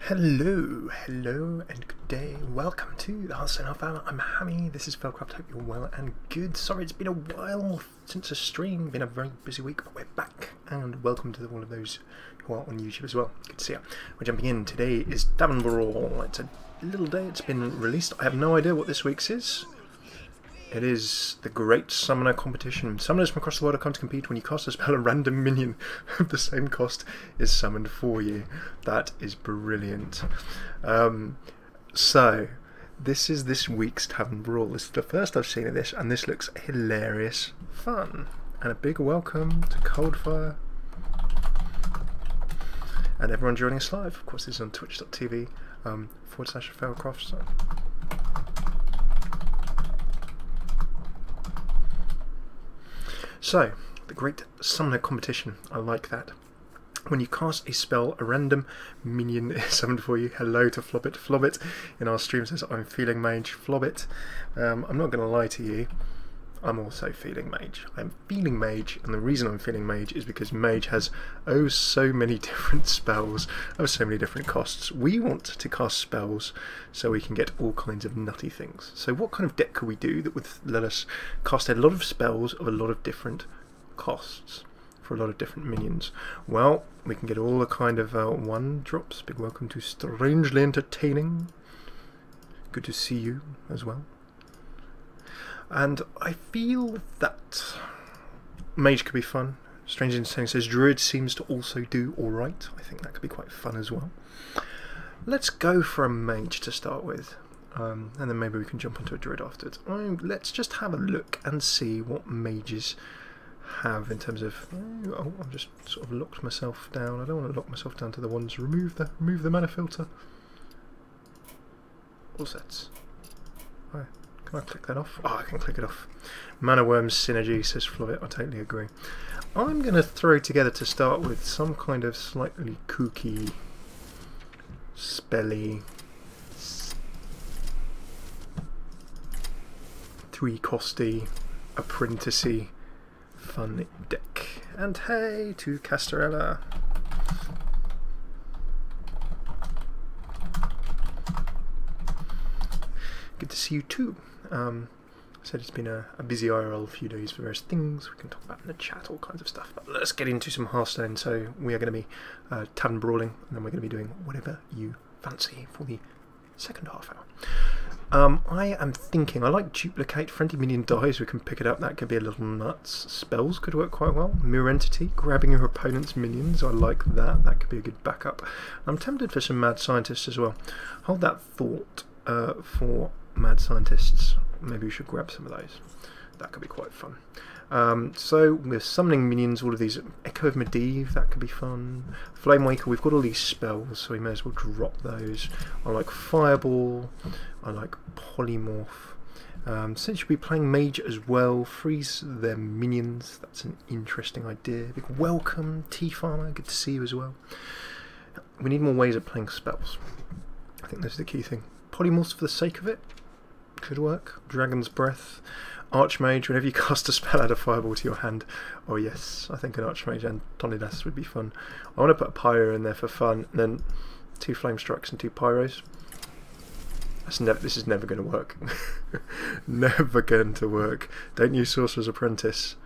Hello, and good day. Welcome to the Hearthstone Tavern. I'm Hammy. This is Felcraft. Hope you're well and good. Sorry, it's been a while since a stream. Been a very busy week, but we're back. And welcome to all of those who are on YouTube as well. Good to see you. We're jumping in. Today is Tavern Brawl. It's a little day. It's been released. I have no idea what this week's is. It is the Great Summoner Competition. Summoners from across the world have come to compete. When you cast a spell, a random minion of the same cost is summoned for you. That is brilliant. So, this is this week's Tavern Brawl. This is the first I've seen of this, and this looks hilarious fun. And a big welcome to Coldfire. And everyone joining us live. Of course, this is on twitch.tv /Felcraft. So, the Great Summoner Competition, I like that. When you cast a spell, a random minion is summoned for you. Hello to Flobbit. Flobbit in our stream says, I'm feeling Mage. Flobbit, I'm not going to lie to you, I'm also feeling Mage. I'm feeling Mage, and the reason I'm feeling Mage is because Mage has oh so many different spells, oh so many different costs. We want to cast spells so we can get all kinds of nutty things. So what kind of deck could we do that would let us cast a lot of spells of a lot of different costs for a lot of different minions? Well, we can get all the kind of one drops. Big welcome to Strangely Entertaining. Good to see you as well. And I feel that Mage could be fun. Strangely Entertaining says Druid seems to also do alright. I think that could be quite fun as well. Let's go for a Mage to start with. And then maybe we can jump onto a Druid afterwards. Let's just have a look and see what Mages have in terms of... Oh, I've just sort of locked myself down. I don't want to lock myself down to the ones. Remove the mana filter. All sets. Right. Can I click that off? Oh, I can click it off. Mana Worms Synergy, says Flobbit. I totally agree. I'm going to throw together to start with some kind of slightly kooky, spelly, 3-costy, apprenticey, fun deck. And hey to Castorella. Good to see you too. Said it's been a busy IRL few days for various things we can talk about in the chat, all kinds of stuff. But let's get into some Hearthstone. So we are going to be Tavern Brawling, and then we're going to be doing whatever you fancy for the second half hour. I am thinking, I like Duplicate. Friendly minion dies, we can pick it up. That could be a little nuts. Spells could work quite well. Mirror Entity, grabbing your opponent's minions. I like that. That could be a good backup. I'm tempted for some Mad Scientists as well. Hold that thought for Mad Scientists. Maybe we should grab some of those. That could be quite fun. So we're summoning minions, all of these. Echo of Medivh, that could be fun. Flame Waker, we've got all these spells, so we may as well drop those. I like Fireball, I like Polymorph. Since you'll be playing Mage as well, freeze their minions, that's an interesting idea. Big welcome, T-Farmer, good to see you as well. We need more ways of playing spells. I think that's the key thing. Polymorphs for the sake of it could work. Dragon's Breath. Archmage, whenever you cast a spell, add a fireball to your hand. Oh yes, I think an Archmage and Antonidas would be fun. I want to put a Pyro in there for fun, and then 2 Flame Strikes and 2 Pyros. This is never going to work. Never going to work. Don't use Sorcerer's Apprentice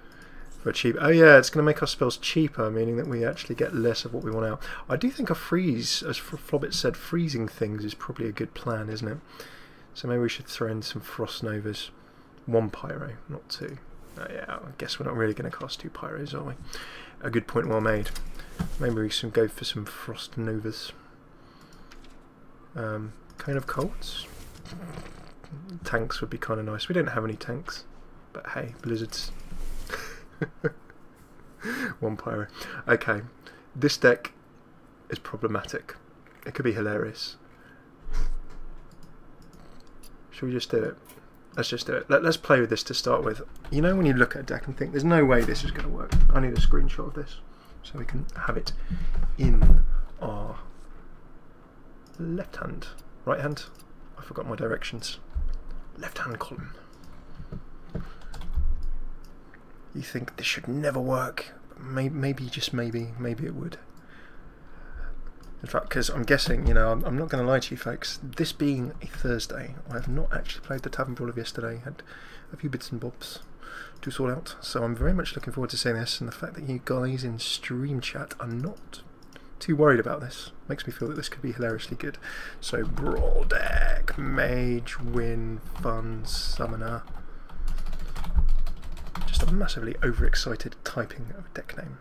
for cheap. Oh yeah, it's going to make our spells cheaper, meaning that we actually get less of what we want out. I do think a freeze, as Flobbit said, freezing things is probably a good plan, isn't it? So maybe we should throw in some Frost Novas. 1 Pyro, not 2. Yeah, I guess we're not really going to cast 2 Pyros, are we? A good point well made. Maybe we should go for some Frost Novas. Cone of Colts. Tanks would be kind of nice. We don't have any tanks, but hey, blizzards. 1 Pyro. Okay, this deck is problematic. It could be hilarious. Should we just do it? Let's just do it. Let's play with this to start with. You know when you look at a deck and think, there's no way this is going to work. I need a screenshot of this so we can have it in our left hand. Right hand? I forgot my directions. Left hand column. You think this should never work. Maybe, just maybe it would. In fact, because I'm guessing, you know, I'm not going to lie to you folks, this being a Thursday, I have not actually played the Tavern Brawl of yesterday, had a few bits and bobs to sort out, so I'm very much looking forward to seeing this, and the fact that you guys in stream chat are not too worried about this makes me feel that this could be hilariously good. So, Brawl deck, Mage, Win, Fun, Summoner. Just a massively overexcited typing of a deck name.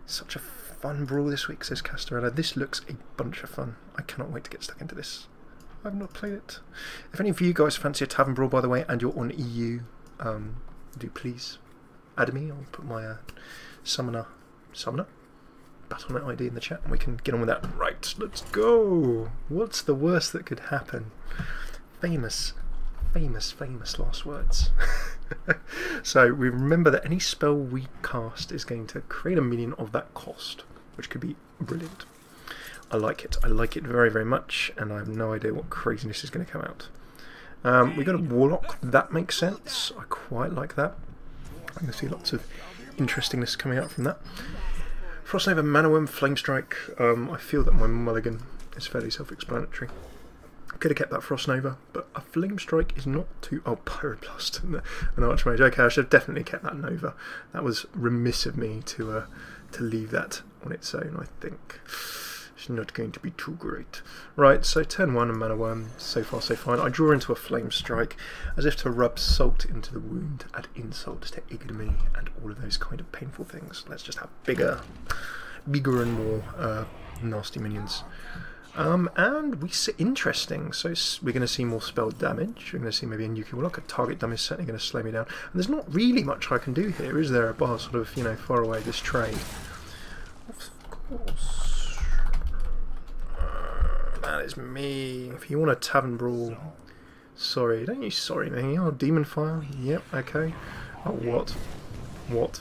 Such a fun brawl this week, says Castorella. This looks a bunch of fun. I cannot wait to get stuck into this. I've not played it. If any of you guys fancy a Tavern Brawl, by the way, and you're on EU, do please add me. I'll put my Summoner Battle.net ID in the chat and we can get on with that. Right, let's go! What's the worst that could happen? Famous last words. So we remember that any spell we cast is going to create a minion of that cost, which could be brilliant. I like it very, very much, and I have no idea what craziness is going to come out. We got a Warlock, that makes sense. I quite like that. I'm going to see lots of interestingness coming out from that. Frostnova, Manaworm, Flamestrike. I feel that my mulligan is fairly self-explanatory. Could have kept that Frostnova, but a Flamestrike is not too... Oh, Pyroblast and an Archmage. Okay, I should have definitely kept that Nova. That was remiss of me to leave that on its own, I think. It's not going to be too great. Right, so turn 1 and Manaworm. So far, so fine. I draw into a Flamestrike, as if to rub salt into the wound, add insult to ignominy, and all of those kind of painful things. Let's just have bigger and more nasty minions. And we see interesting, so we're going to see more spell damage. We're going to see maybe a Nuki Warlock. A target dummy is certainly going to slow me down. And there's not really much I can do here, is there? Bar sort of, you know, far away this trade. Of course. That is me. If you want a Tavern Brawl, sorry, don't you sorry me. Oh, Demon Fire. Yep, okay. Oh, what? What?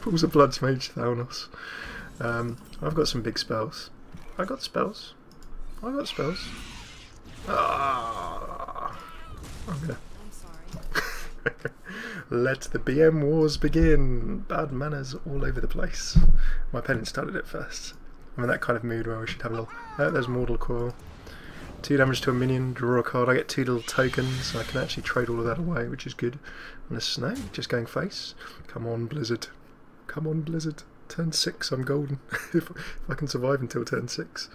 Pools of Blood's Mage Thalnos. I've got some big spells. I got spells. Ah, I'm gonna. Let the BM wars begin. Bad manners all over the place. My opponent started it first. I'm in that kind of mood where we should have a little. There's Mortal Coil. 2 damage to a minion. Draw a card. I get 2 little tokens. I can actually trade all of that away, which is good. And a snake just going face. Come on, Blizzard. Come on, Blizzard. Turn 6, I'm golden. if I can survive until turn 6.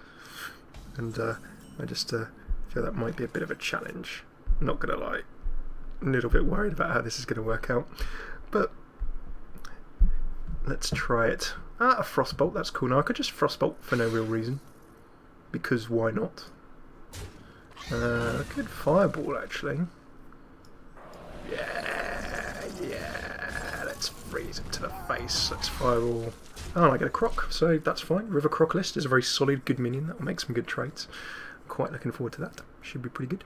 And I just feel that might be a bit of a challenge. Not gonna lie. A little bit worried about how this is gonna work out. But let's try it. A Frostbolt, that's cool. Now I could just Frostbolt for no real reason. Because why not? I could Fireball actually. Yeah, let's freeze it to the face. Let's Fireball. Oh, I get a Croc, so that's fine. River Crocalist is a very solid, good minion. That will make some good trades. I'm quite looking forward to that. Should be pretty good.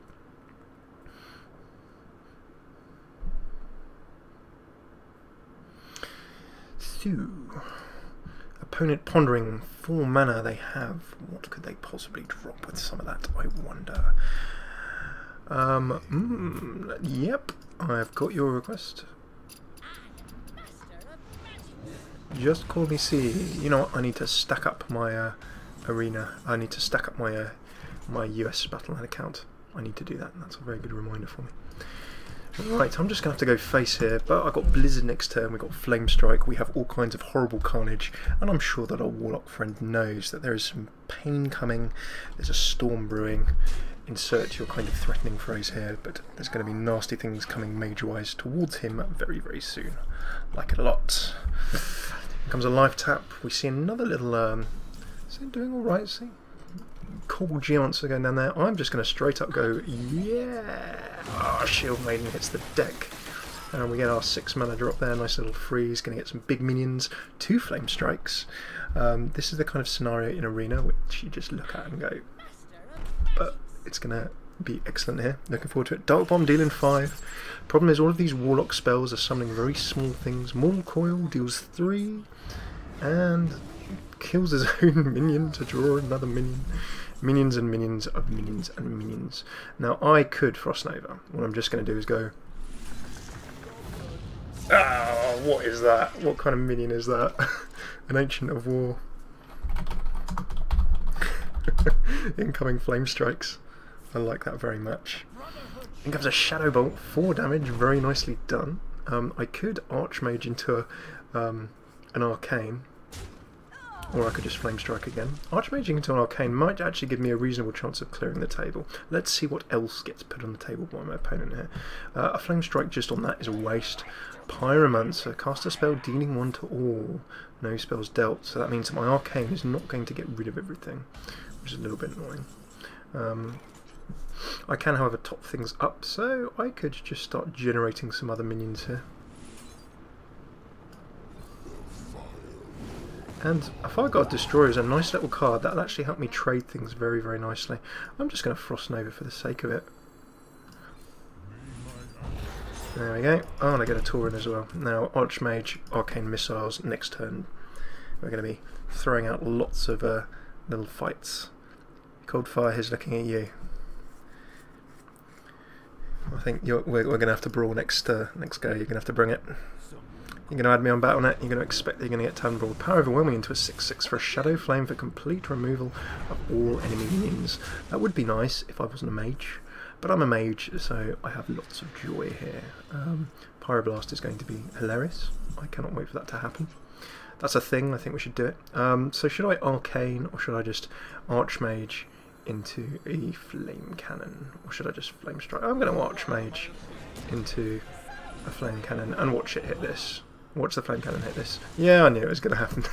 So, opponent pondering. 4 mana they have. What could they possibly drop with some of that, I wonder? Yep, I've got your request. Just call me C. You know what? I need to stack up my arena. I need to stack up my my US Battle.net account. I need to do that. And that's a very good reminder for me. Right, I'm just going to have to go face here, but I've got Blizzard next turn, we've got Flamestrike, we have all kinds of horrible carnage, and I'm sure that our Warlock friend knows that there is some pain coming, there's a storm brewing. Insert your kind of threatening phrase here, but there's going to be nasty things coming Mage-wise towards him very, very soon. Like it a lot. Here comes a life tap, we see another little, is it doing alright, see? Cool G-Monster going down there. I'm just going to straight up go, yeah! Oh, Shield Maiden hits the deck. And we get our 6 mana drop there, nice little freeze, going to get some big minions, 2 Flame Strikes. This is the kind of scenario in Arena which you just look at and go, but it's going to be excellent here. Looking forward to it. Dark Bomb dealing 5. Problem is all of these Warlock spells are summoning very small things. Mortal Coil deals 3, and kills his own minion to draw another minion. Minions and minions of minions and minions. Now I could Frostnova. What I'm just going to do is go, ah, what is that? What kind of minion is that? An Ancient of War. Incoming flame strikes. I like that very much. In comes a Shadow Bolt, 4 damage, very nicely done. I could Archmage into an Arcane, or I could just Flame Strike again. Archmaging into an Arcane might actually give me a reasonable chance of clearing the table. Let's see what else gets put on the table by my opponent here. A Flame Strike just on that is a waste. Pyromancer, cast a spell dealing 1 to all. No spells dealt, so that means that my Arcane is not going to get rid of everything, which is a little bit annoying. I can, however, top things up, so I could just start generating some other minions here. And if I got a Destroyer as a nice little card, that'll actually help me trade things very, very nicely. I'm just going to Frost Nova for the sake of it. There we go. Oh, and I get a Tauren as well. Now, Archmage, Arcane Missiles, next turn. We're going to be throwing out lots of little fights. Coldfire is looking at you. I think we're going to have to brawl next go. You're going to have to bring it. You're going to add me on BattleNet. You're going to expect that you're going to get Tavern Brawl. Power Overwhelming into a 6/6 for a Shadow Flame for complete removal of all enemy minions. That would be nice if I wasn't a mage. But I'm a mage, so I have lots of joy here. Pyroblast is going to be hilarious. I cannot wait for that to happen. That's a thing. I think we should do it. So should I Arcane, or should I just Archmage into a Flame Cannon, or should I just Flame Strike? I'm going to Archmage into a Flame Cannon and watch it hit this. Watch the Flame Cannon hit this. Yeah, I knew it was going to happen.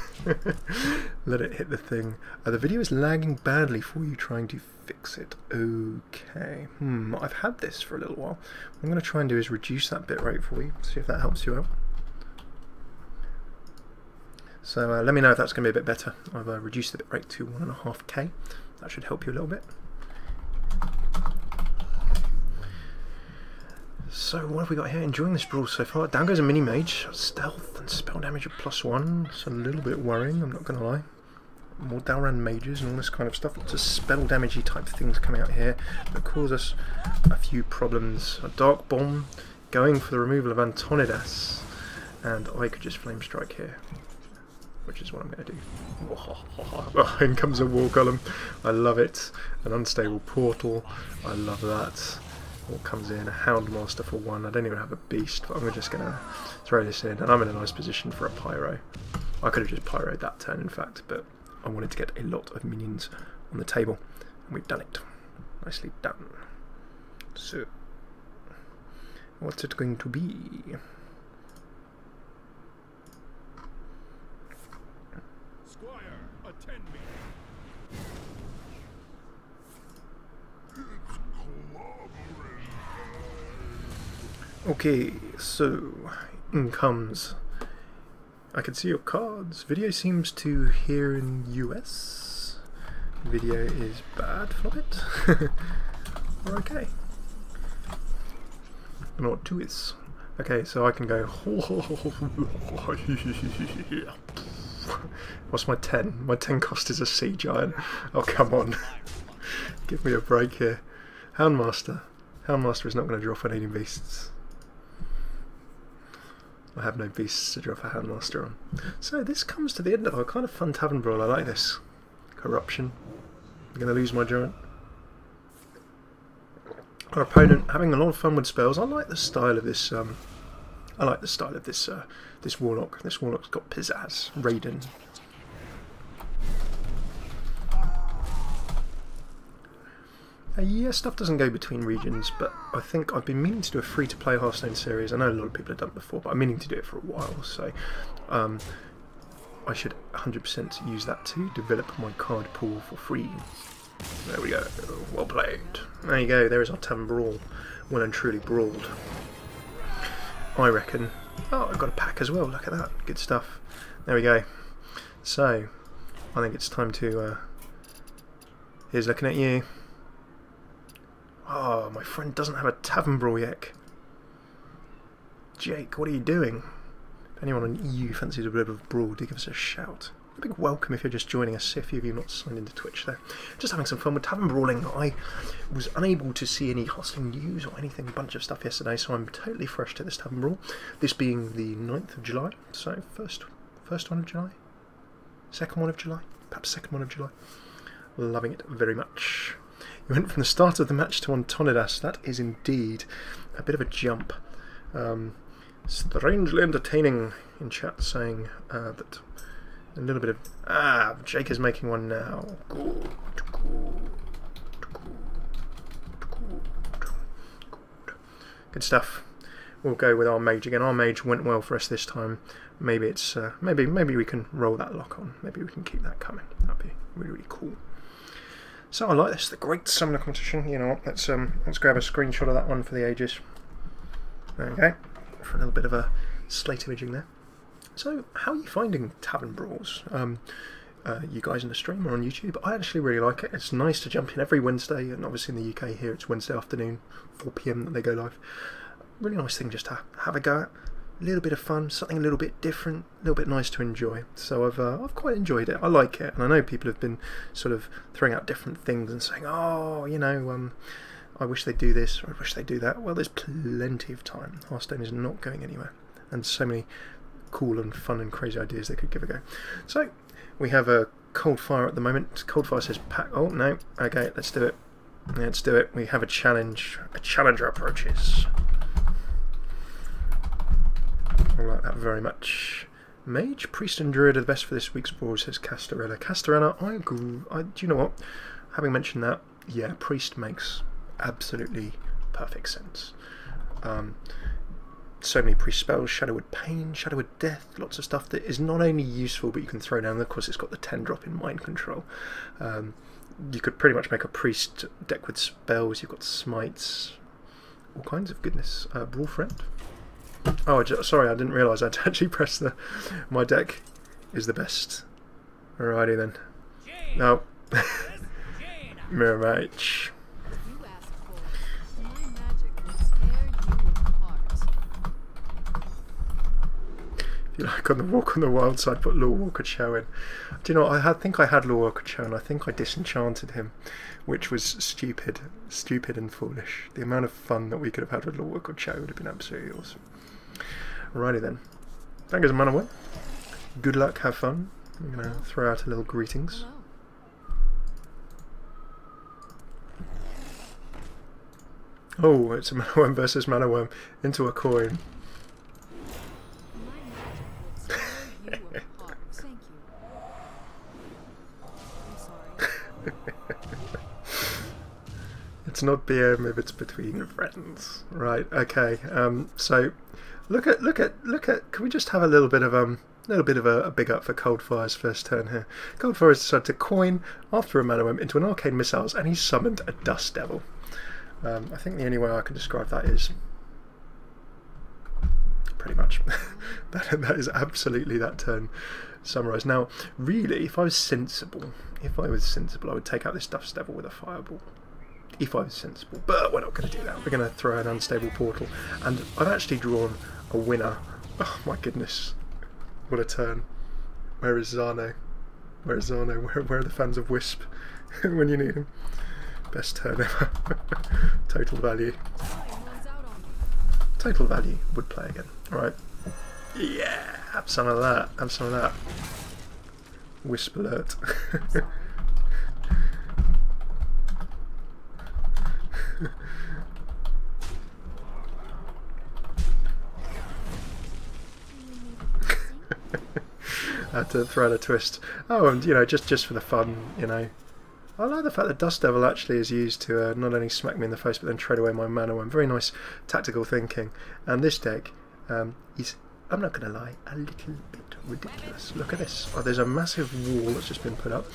Let it hit the thing. The video is lagging badly for you, trying to fix it. Okay. I've had this for a little while. What I'm going to try and do is reduce that bitrate for you, see if that helps you out. So let me know if that's going to be a bit better. I've reduced the bitrate to 1.5K. That should help you a little bit. So what have we got here? Enjoying this brawl so far. Down goes a mini mage. Stealth and spell damage of +1. It's a little bit worrying, I'm not going to lie. More Dalran mages and all this kind of stuff. Lots of spell damagey type things coming out here that cause us a few problems. A Dark Bomb going for the removal of Antonidas. And I could just Flame Strike here, which is what I'm going to do. Oh, in comes a War Golem. I love it. An Unstable Portal. I love that. What comes in? A Houndmaster for 1. I don't even have a Beast, but I'm just going to throw this in. And I'm in a nice position for a Pyro. I could have just Pyroed that turn, in fact, but I wanted to get a lot of minions on the table. And we've done it. Nicely done. So, what's it going to be? Okay, so in comes. I can see your cards. Video seems to here in US. Video is bad for it. We're okay. I don't know what 2 is. Okay, so I can go. What's my 10? My 10 cost is a Sea Giant. Oh, come on. Give me a break here. Houndmaster. Houndmaster is not going to draw for needing beasts. I have no beasts to draw for Houndmaster on. So this comes to the end of a kind of fun Tavern Brawl. I like this. Corruption. I'm going to lose my giant. Our opponent having a lot of fun with spells. I like the style of this. I like the style of this. This warlock. This warlock's got pizzazz. Raiden. Yeah, stuff doesn't go between regions, but I think I've been meaning to do a free-to-play Hearthstone series. I know a lot of people have done it before, but I'm meaning to do it for a while, so I should 100% use that to develop my card pool for free. There we go. Well played. There you go. There is our Tavern Brawl. Well and truly brawled. I reckon. Oh, I've got a pack as well. Look at that. Good stuff. There we go. So, I think it's time to... here's looking at you. Oh, my friend doesn't have a Tavern Brawl yet. Jake, what are you doing? If anyone on EU fancies a bit of a brawl, do give us a shout. A big welcome if you're just joining us, if you've not signed into Twitch there. Just having some fun with Tavern Brawling. I was unable to see any Hearthstone news or anything, a bunch of stuff yesterday, so I'm totally fresh to this Tavern Brawl. This being the 9th of July, so first one of July? Second one of July? Perhaps second one of July. Loving it very much. You went from the start of the match to Antonidas. That is indeed a bit of a jump. Strangely entertaining in chat, saying that a little bit of... Jake is making one now. Good. Good stuff. We'll go with our mage again. Our mage went well for us this time. Maybe it's maybe we can roll that lock on. Maybe we can keep that coming. That'd be really, really cool. So I like this. The Great Summoner Competition. You know what? Let's grab a screenshot of that one for the ages. There we go. For a little bit of a slate imaging there. So how are you finding Tavern Brawls? You guys in the stream or on YouTube? I actually really like it. It's nice to jump in every Wednesday, and obviously in the UK here it's Wednesday afternoon, 4 PM that they go live. Really nice thing just to have a go at. A little bit of fun, something a little bit different, a little bit nice to enjoy. So I've quite enjoyed it. I like it, and I know people have been sort of throwing out different things and saying, oh, you know, I wish they'd do this, or I wish they'd do that. Well, there's plenty of time. Hearthstone is not going anywhere, and so many cool and fun and crazy ideas they could give a go. So we have a cold fire at the moment. Cold fire says pack. Oh no, okay, let's do it. Let's do it. We have a challenge. A challenger approaches. I like that very much. Mage, Priest and Druid are the best for this week's brawl, says Castorella. Castorella, I agree. Do you know what? Having mentioned that, yeah, Priest makes absolutely perfect sense. So many priest spells, Shadowwood Pain, Shadowwood Death, lots of stuff that is not only useful but you can throw down. Of course it's got the 10 drop in mind control. You could pretty much make a priest deck with spells. You've got smites, all kinds of goodness. Brawl Friend. Oh, sorry, I didn't realise I'd actually pressed the... My deck is the best. Alrighty then. No. Mirror Mage. If you like on the Walk on the Wild side, put Lord Walker Cho in. Do you know what? I think I had Lord Walker Cho and I think I disenchanted him, which was stupid and foolish. The amount of fun that we could have had with Lord Walker Cho would have been absolutely awesome. Alrighty then. That goes a man away. Good luck, have fun. I'm going to throw out a little greetings. Oh, it's a mana worm versus mana worm into a coin. It's not BM if it's between friends, right? Okay. So look at. Can we just have a little bit of a big up for Coldfire's first turn here? Coldfire has decided to coin after a mana worm into an arcane missiles, and he's summoned a Dust Devil. I think the only way I can describe that is pretty much that is absolutely that turn summarised. Now, really, if I was sensible, I would take out this Dust Devil with a Fireball. If I was sensible, but we're not going to do that. We're going to throw an Unstable Portal, and I've actually drawn a winner. Oh my goodness, what a turn! Where is Zano? Where is Zano? Where are the fans of Wisp when you need him? Best turn ever. Total value. Total value would play again. Alright. Yeah, have some of that. Have some of that. Wisp alert. I had to throw out a twist. Oh, and you know, just for the fun, you know. I like the fact that Dust Devil actually is used to not only smack me in the face but then trade away my mana worm. Very nice tactical thinking. And this deck is, I'm not going to lie, a little bit ridiculous. Look at this. Oh, there's a massive wall that's just been put up,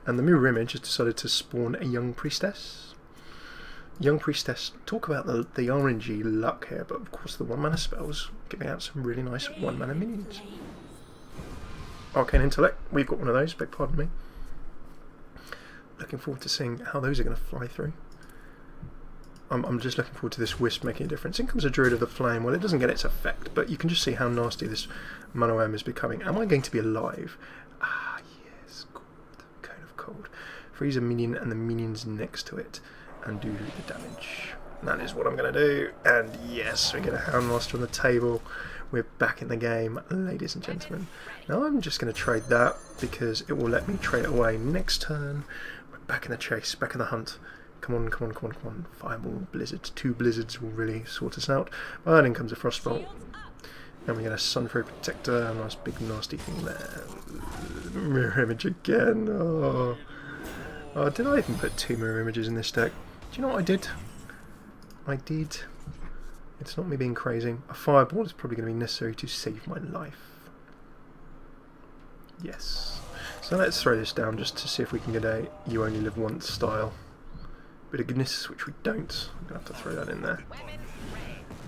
and the mirror image has decided to spawn a young priestess. Young priestess. Talk about the RNG luck here, but of course the 1 mana spells giving out some really nice 1 mana minions. Arcane Intellect, we've got one of those, beg pardon me. Looking forward to seeing how those are going to fly through. I'm just looking forward to this Wisp making a difference. In comes a Druid of the Flame. Well, it doesn't get its effect, but you can just see how nasty this mana worm is becoming. Am I going to be alive? Ah, yes, cold. Cone of Cold. Freeze a minion and the minions next to it, and do the damage. That is what I'm going to do. And yes, we get a Houndmaster on the table. We're back in the game, ladies and gentlemen. Now I'm just going to trade that because it will let me trade it away next turn. We're back in the chase, back in the hunt. Come on, come on, come on, come on. Fireball, blizzards. 2 blizzards will really sort us out. Well, then comes a frostbolt. And we get a Sunflower Protector, a nice big nasty thing there. Mirror image again. Oh. Oh, did I even put 2 mirror images in this deck? Do you know what I did? I did. It's not me being crazy. A fireball is probably going to be necessary to save my life. Yes. So let's throw this down just to see if we can get a you only live once style. Bit of goodness, which we don't. I'm going to have to throw that in there.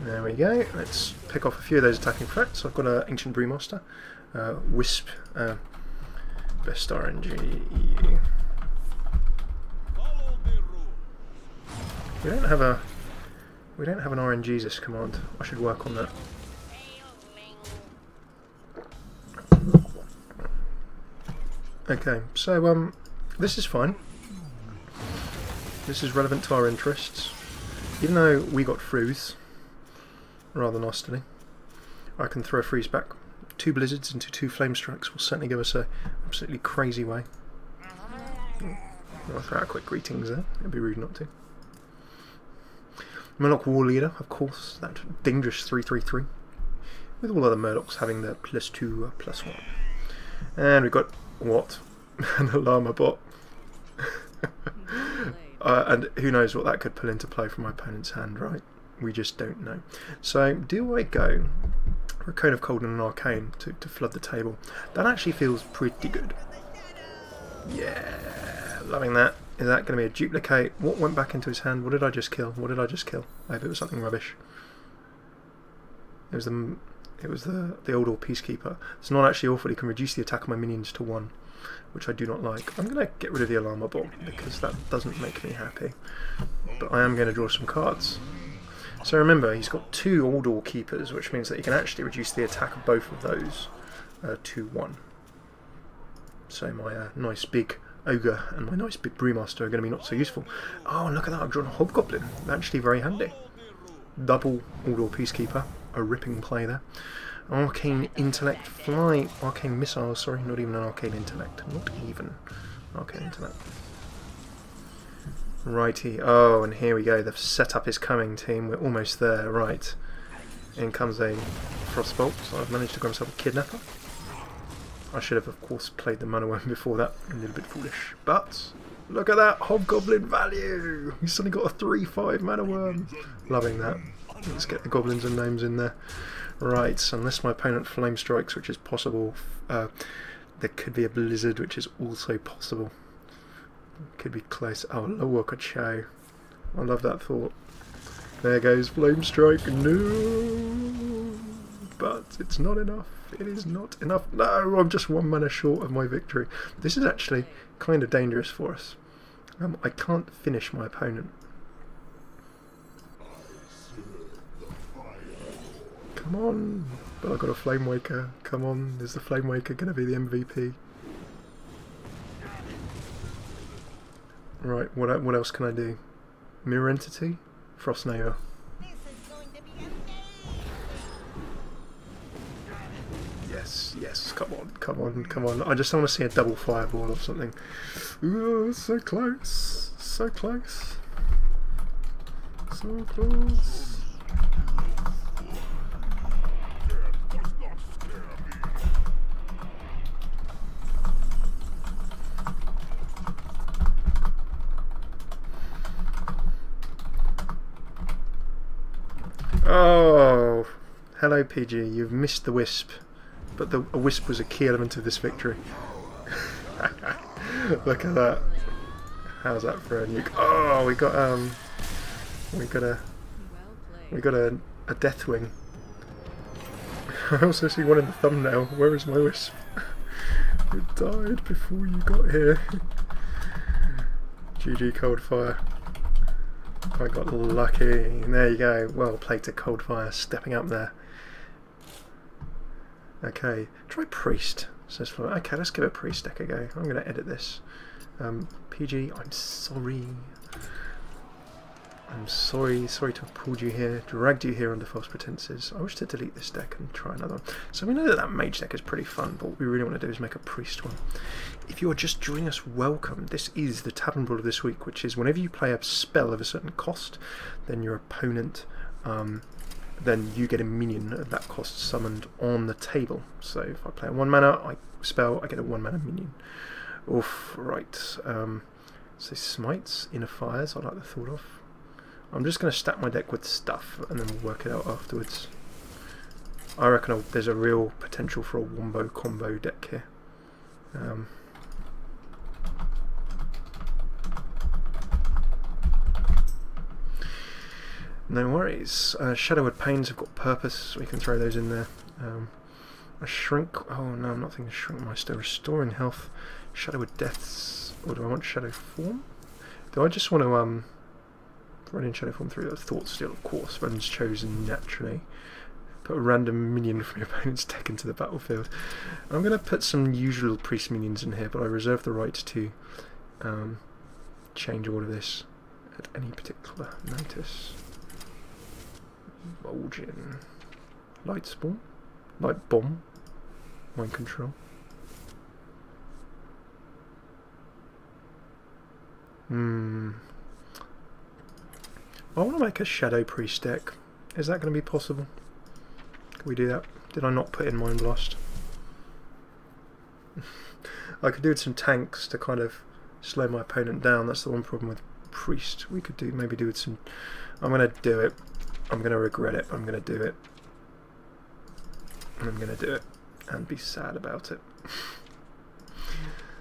There we go. Let's pick off a few of those attacking threats. I've got an Ancient Brewmaster, Wisp, best RNG. We don't have an RNGesus command. I should work on that. Okay, so this is fine. This is relevant to our interests. Even though we got Fruiths, rather nastily, I can throw a freeze back. 2 blizzards into 2 flame strikes will certainly give us a absolutely crazy way. I'll throw out a quick greetings there. It'd be rude not to. Murloc War Leader, of course, that dangerous 3/3/3, with all other Murlocs having the +2/+1. And we've got what? An Llama bot. And who knows what that could pull into play from my opponent's hand, right? We just don't know. So, do I go for a Cone of Cold and an Arcane to flood the table? That actually feels pretty good. Yeah, loving that. Is that going to be a duplicate? What went back into his hand? What did I just kill? What did I just kill? I hope it was something rubbish. It was the old or Peacekeeper. It's not actually awful. He can reduce the attack of my minions to 1, which I do not like. I'm going to get rid of the Alarma Ball because that doesn't make me happy. But I am going to draw some cards. So remember, he's got 2 Aldor Keepers, which means that he can actually reduce the attack of both of those to 1. So my nice big Ogre and my nice big Brewmaster are going to be not so useful. Oh, and look at that, I've drawn a Hobgoblin. Actually very handy. Double Aldor Peacekeeper, a ripping play there. Arcane Intellect, Fly, Arcane Missile, sorry, not even an Arcane Intellect. Not even Arcane Intellect. Righty, oh, and here we go, the setup is coming, team, we're almost there, right. In comes a Frostbolt, so I've managed to grab myself a Kidnapper. I should have, of course, played the Mana Worm before that, a little bit foolish, but look at that Hobgoblin value! He's suddenly got a 3/5 Mana Worm. Loving that. Let's get the goblins and gnomes in there. Right, unless my opponent flame strikes, which is possible, there could be a blizzard, which is also possible. Could be close. Oh, Lowaka Chow. I love that thought. There goes flame strike. No, but it's not enough. It is not enough. No, I'm just 1 mana short of my victory. This is actually kind of dangerous for us. I can't finish my opponent. Come on! But I've got a Flame Waker. Come on, is the Flame Waker going to be the MVP? Right, what else can I do? Mirror Entity? Frost Nova. Yes, come on, come on, come on. I just want to see a double fireball or something. Ooh, so close, so close, so close. Oh, hello PG, you've missed the Wisp, but a Wisp was a key element of this victory. Look at that. How's that for a nuke? Oh, we got a Deathwing. I also see one in the thumbnail. Where is my Wisp? It died before you got here. GG Coldfire. I got lucky. There you go. Well played to Coldfire, stepping up there. Okay, try Priest, says Flo. Okay, let's give it Priest deck a go. I'm going to edit this. PG, I'm sorry. I'm sorry to have pulled you here, dragged you here under false pretenses. I wish to delete this deck and try another one. So we know that that mage deck is pretty fun, but what we really want to do is make a priest one. If you're just joining us, welcome. This is the Tavern Brawl of this week, which is whenever you play a spell of a certain cost, then your opponent, then you get a minion of that cost summoned on the table. So if I play a 1 mana spell, I get a 1 mana minion. Oof, right. So smites, inner fires, I like the thought of. I'm just going to stack my deck with stuff and then we'll work it out afterwards. I reckon there's a real potential for a wombo combo deck here. No worries. Shadowwood Pains have got purpose, so we can throw those in there. A Shrink. Oh no, I'm not thinking Shrinkmeister. Restoring health. Shadowwood Deaths. Or do I want Shadow Form? Do I just want to run in Shadow Form through the Thought Steal, of course. Run's chosen naturally. Put a random minion from your opponent's deck into the battlefield. I'm going to put some usual priest minions in here, but I reserve the right to change all of this at any particular notice. Bulgin. Light Spawn. Light Bomb. Mind Control. I want to make a Shadow Priest deck. Is that going to be possible? Can we do that? Did I not put in Mind Blast? I could do with some tanks to kind of slow my opponent down. That's the one problem with Priest. We could maybe do with some... I'm going to do it. I'm going to regret it. I'm going to do it. And I'm going to do it. And be sad about it.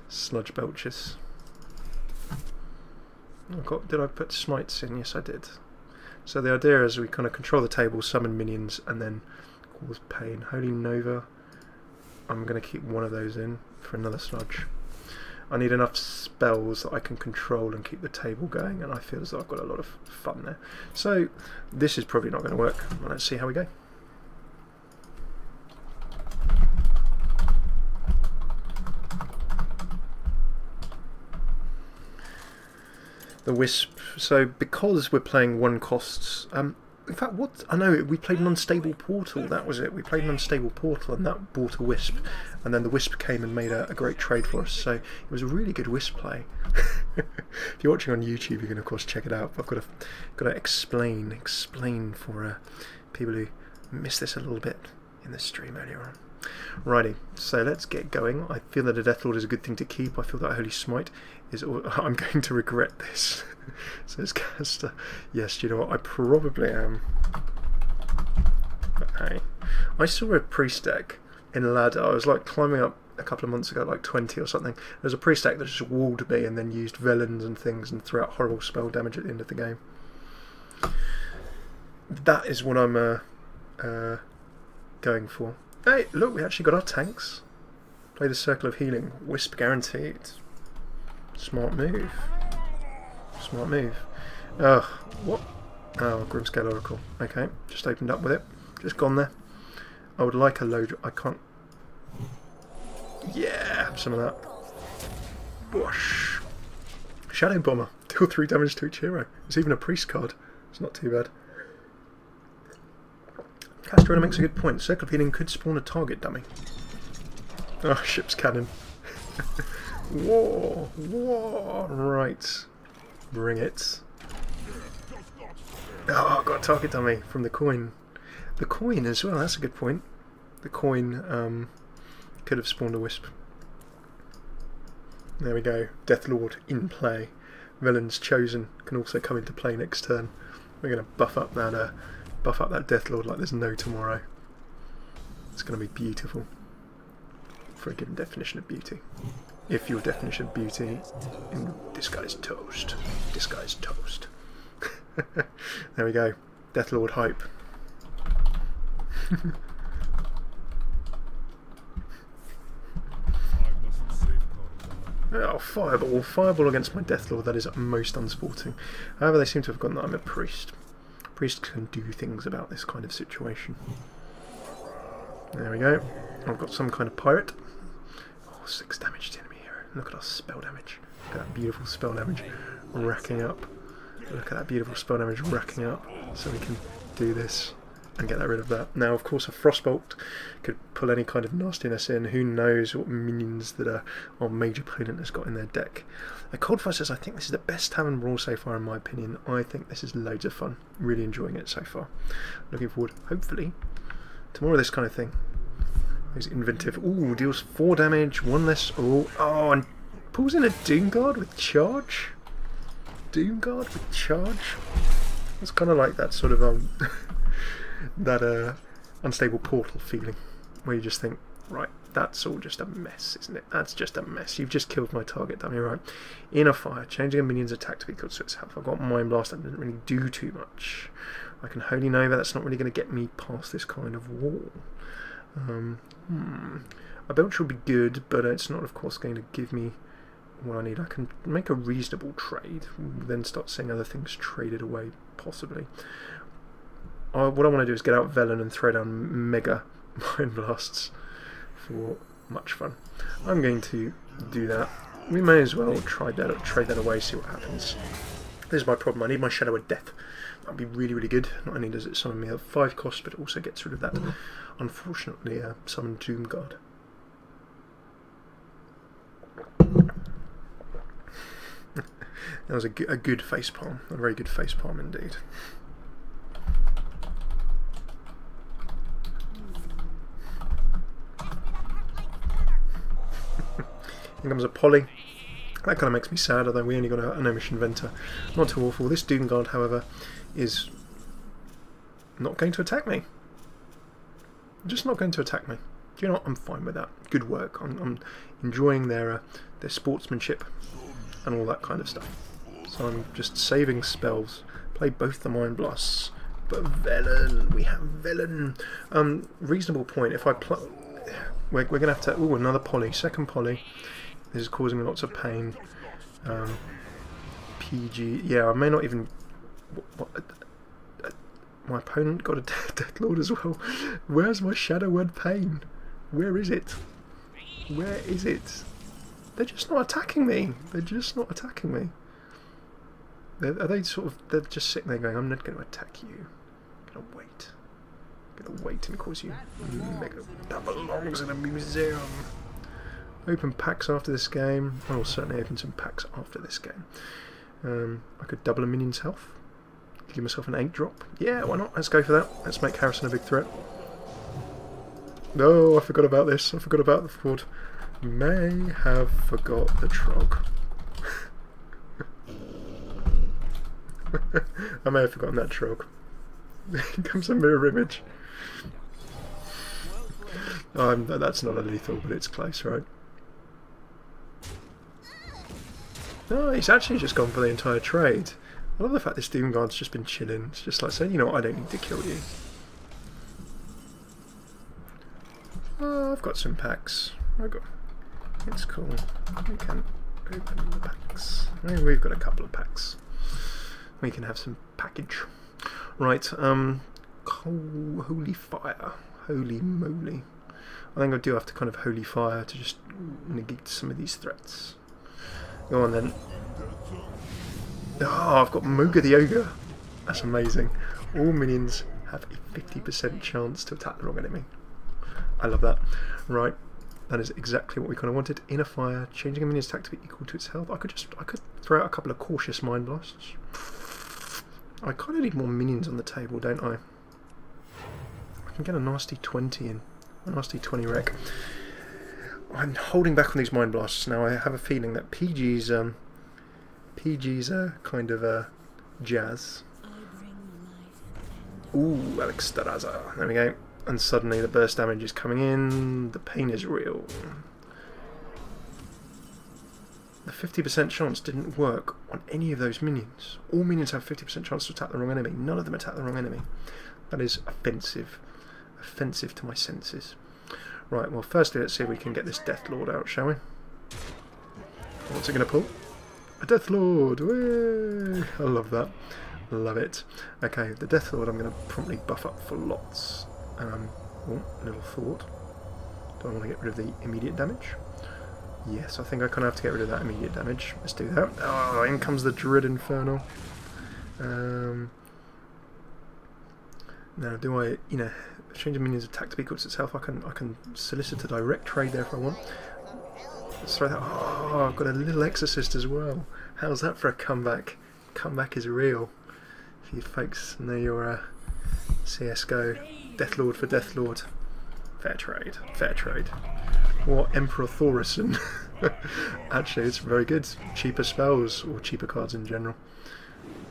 Sludge Belches. Did I put smites in? Yes, I did. So the idea is we kind of control the table, summon minions, and then cause pain. Holy Nova. I'm going to keep one of those in for another sludge. I need enough spells that I can control and keep the table going, and I feel as though I've got a lot of fun there. So this is probably not going to work. Well, let's see how we go. The Wisp. So because we're playing one costs, in fact, what I know, we played an Unstable Portal. That was it. We played an Unstable Portal, and that bought a Wisp, and then the Wisp came and made a great trade for us. So it was a really good Wisp play. If you're watching on YouTube, you can of course check it out. I've got to explain for people who missed this a little bit in the stream earlier on. Righty, so let's get going. I feel that a Deathlord is a good thing to keep. I feel that Holy Smite is... I'm going to regret this. Says Caster. Yes, do you know what? I probably am. But hey, I saw a priest deck in a ladder. I was like climbing up a couple of months ago, like 20 or something. There was a priest deck that just walled me and then used villains and things and threw out horrible spell damage at the end of the game. That is what I'm going for. Hey, look, we actually got our tanks. Play the Circle of Healing. Wisp guaranteed. Smart move. Smart move. Ugh, what? Oh, Grimscale Oracle. Okay, just opened up with it. Just gone there. I would like a load. I can't... Yeah, some of that. Whoosh. Shadow Bomber. Deal 3 damage to each hero. It's even a priest card. It's not too bad. Castrona makes a good point. Circle of Healing could spawn a target dummy. Oh, ship's cannon. Whoa, whoa, right. Bring it. Oh, I've got a target dummy from the coin. The coin as well, that's a good point. The coin could have spawned a Wisp. There we go. Deathlord in play. Villains chosen can also come into play next turn. We're going to buff up that Deathlord like there's no tomorrow. It's going to be beautiful. For a given definition of beauty. If your definition of beauty in this guy's toast. This guy's toast. There we go. Deathlord hype. Oh, Fireball. Fireball against my Deathlord, that is most unsporting. However, they seem to have gotten that I'm a priest. Priest can do things about this kind of situation. There we go. I've got some kind of pirate. Oh, 6 damage to enemy hero. Look at our spell damage. Look at that beautiful spell damage racking up. Look at that beautiful spell damage racking up, so we can do this and get rid of that. Now, of course, a Frostbolt could pull any kind of nastiness in. Who knows what minions that our Mage opponent has got in their deck. Coldfire says, I think this is the best Tavern Brawl so far in my opinion. I think this is loads of fun. Really enjoying it so far. Looking forward, hopefully, to more of this kind of thing. He's inventive. Ooh, deals 4 damage, 1 less. Oh, and pulls in a Doomguard with charge. Doomguard with charge. It's kind of like that sort of that unstable portal feeling, where you just think, right, that's all just a mess, isn't it? That's just a mess. You've just killed my target, dummy, right? Inner Fire, changing a minion's attack to be equal to its health. I've got Mind Blast, that didn't really do too much. I can Holy Nova, that's not really going to get me past this kind of wall. A Belch will be good, but it's not, of course, going to give me what I need. I can make a reasonable trade, then start seeing other things traded away, possibly. What I want to do is get out Velen and throw down Mega Mind Blasts for much fun. I'm going to do that. We may as well trade that away, see what happens. This is my problem. I need my Shadow of Death. That would be really, really good. Not only does it summon me at 5 cost, but it also gets rid of that, unfortunately, summoned Doomguard. That was a good facepalm. A very good facepalm indeed. Here comes a Polly. That kind of makes me sad, although we only got an Amish Inventor. Not too awful. This Doomguard, however, is not going to attack me. Just not going to attack me. Do you know what? I'm fine with that. Good work. I'm enjoying their sportsmanship and all that kind of stuff. So I'm just saving spells. Play both the Mind Blasts. But Velen, we have Velen. Reasonable point. If I we're going to have to... Ooh, another Polly. Second Polly. This is causing me lots of pain. PG... Yeah, I may not even... my opponent got a Deathlord as well. Where's my Shadow Word Pain? Where is it? Where is it? They're just not attacking me. They're just not attacking me. Are they sort of... They're just sitting there going, I'm not going to attack you. I'm going to wait. I'm going to wait and cause you... That belongs in a museum. Open packs after this game. I will certainly open some packs after this game. I could double a minion's health. Give myself an 8-drop. Yeah, why not? Let's go for that. Let's make Harrison a big threat. No, I forgot about this. I forgot about the Ford. May have forgot the Trog. I may have forgotten that Trog. Here comes a mirror image. That's not a lethal, but it's close, right? No, he's actually just gone for the entire trade. I love the fact this Doomguard's just been chilling. It's just like saying, you know what, I don't need to kill you. Oh, I've got some packs. It's cool. We can open the packs. We've got a couple of packs. We can have some package. Right, Holy Fire. Holy moly. I think I do have to kind of Holy Fire to just negate some of these threats. Go on then. Oh, I've got Moga the Ogre. That's amazing. All minions have a 50% chance to attack the wrong enemy. I love that. Right, that is exactly what we kind of wanted. Inner Fire, changing a minion's attack to be equal to its health. I could throw out a couple of cautious Mind Blasts. I kind of need more minions on the table, don't I? I can get a nasty 20 in. A nasty 20 wreck. I'm holding back on these Mind Blasts now. I have a feeling that PG's kind of jazz. Ooh, Alex Staraza. There we go. And suddenly the burst damage is coming in. The pain is real. The 50% chance didn't work on any of those minions. All minions have 50% chance to attack the wrong enemy. None of them attack the wrong enemy. That is offensive. Offensive to my senses. Right, well, firstly, let's see if we can get this Deathlord out, shall we? What's it going to pull? A Deathlord! Whee! I love that. Love it. Okay, the Deathlord I'm going to promptly buff up for lots. Oh, little thought. Do I want to get rid of the immediate damage? Yes, I think I kind of have to get rid of that immediate damage. Let's do that. Oh, in comes the Druid Infernal. Now, do I, change a minion's attack to be equal to its health? I can solicit a direct trade there if I want. Let's throw that. Oh, I've got a little exorcist as well. How's that for a comeback? Comeback is real. For you folks know your CS:GO. Deathlord for Deathlord. Fair trade. Fair trade. What Emperor Thorison? Actually, it's very good. Cheaper spells, or cheaper cards in general.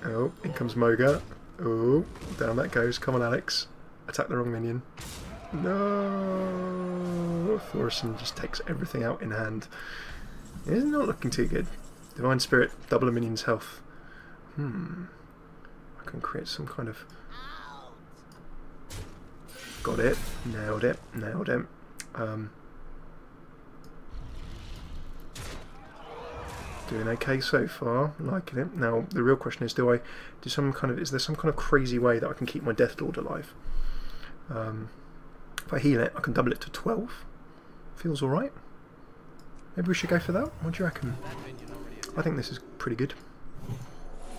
Oh, in comes Moga. Oh, down that goes. Come on, Alex. Attack the wrong minion. No! Thorison just takes everything out in hand. It's not looking too good. Divine Spirit, double a minion's health. I can create some kind of... Got it. Nailed it. Nailed it. Doing okay so far, liking it. Now the real question is, is there some kind of crazy way that I can keep my Deathlord alive? If I heal it, I can double it to 12. Feels alright. Maybe we should go for that. What do you reckon? I think this is pretty good.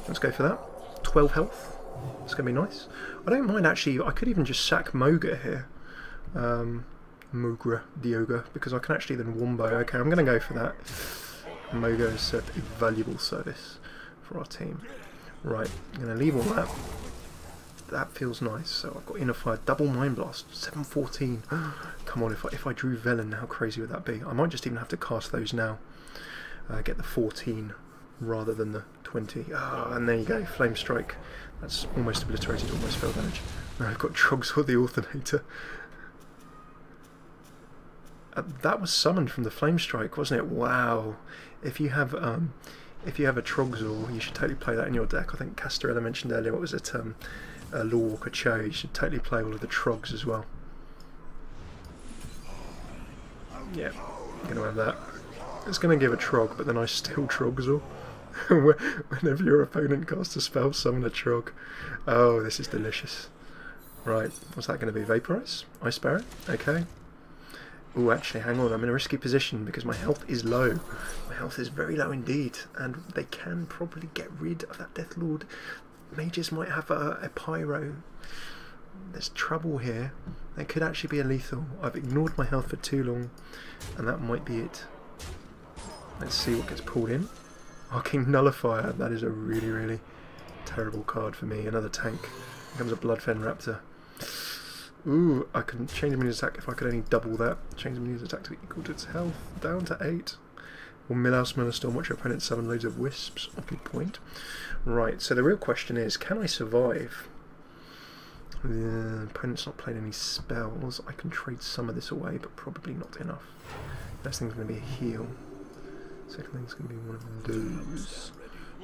Let's go for that. 12 health. It's going to be nice. I don't mind actually, I could even just sack Moga here. Mogra, Dioga, because I can actually then Wombo. Okay, I'm going to go for that. Moga has served a valuable service for our team. Right, I'm going to leave all that. That feels nice. So I've got Inner Fire, double Mind Blast, 714. Come on, if I drew Velen, how crazy would that be? I might just even have to cast those now. Get the 14 rather than the 20. And there you go, Flame Strike. That's almost obliterated all my spell damage. Now I've got Trogsword the Alternator. That was summoned from the Flame Strike, wasn't it? Wow. If you have a Trogsword, you should totally play that in your deck. I think Castorella mentioned earlier, what was it? Lorewalker Cho. You should totally play all of the Trogs as well. Yeah, I'm going to have that. It's going to give a Trog, but then I still Trogsword. Whenever your opponent casts a spell, summon a Trog. Oh, this is delicious. Right, what's that going to be? Vaporize? Ice Barrier? Okay. Oh, actually, hang on, I'm in a risky position because my health is low. My health is very low indeed, and they can probably get rid of that Deathlord. Mages might have a Pyro. There's trouble here. That could actually be a lethal. I've ignored my health for too long, and that might be it. Let's see what gets pulled in. Arcane Nullifier, that is a really, really terrible card for me. Another tank. Here comes a Bloodfen Raptor. Ooh, I can change a minion's attack if I could only double that. Change the minion's attack to be equal to its health, down to 8. Or Millhouse Millstorm, watch your opponent summon loads of wisps. On good point. Right, so the real question is, can I survive? The opponent's not playing any spells. I can trade some of this away, but probably not enough. First thing's going to be a heal. Second thing's going to be one of those.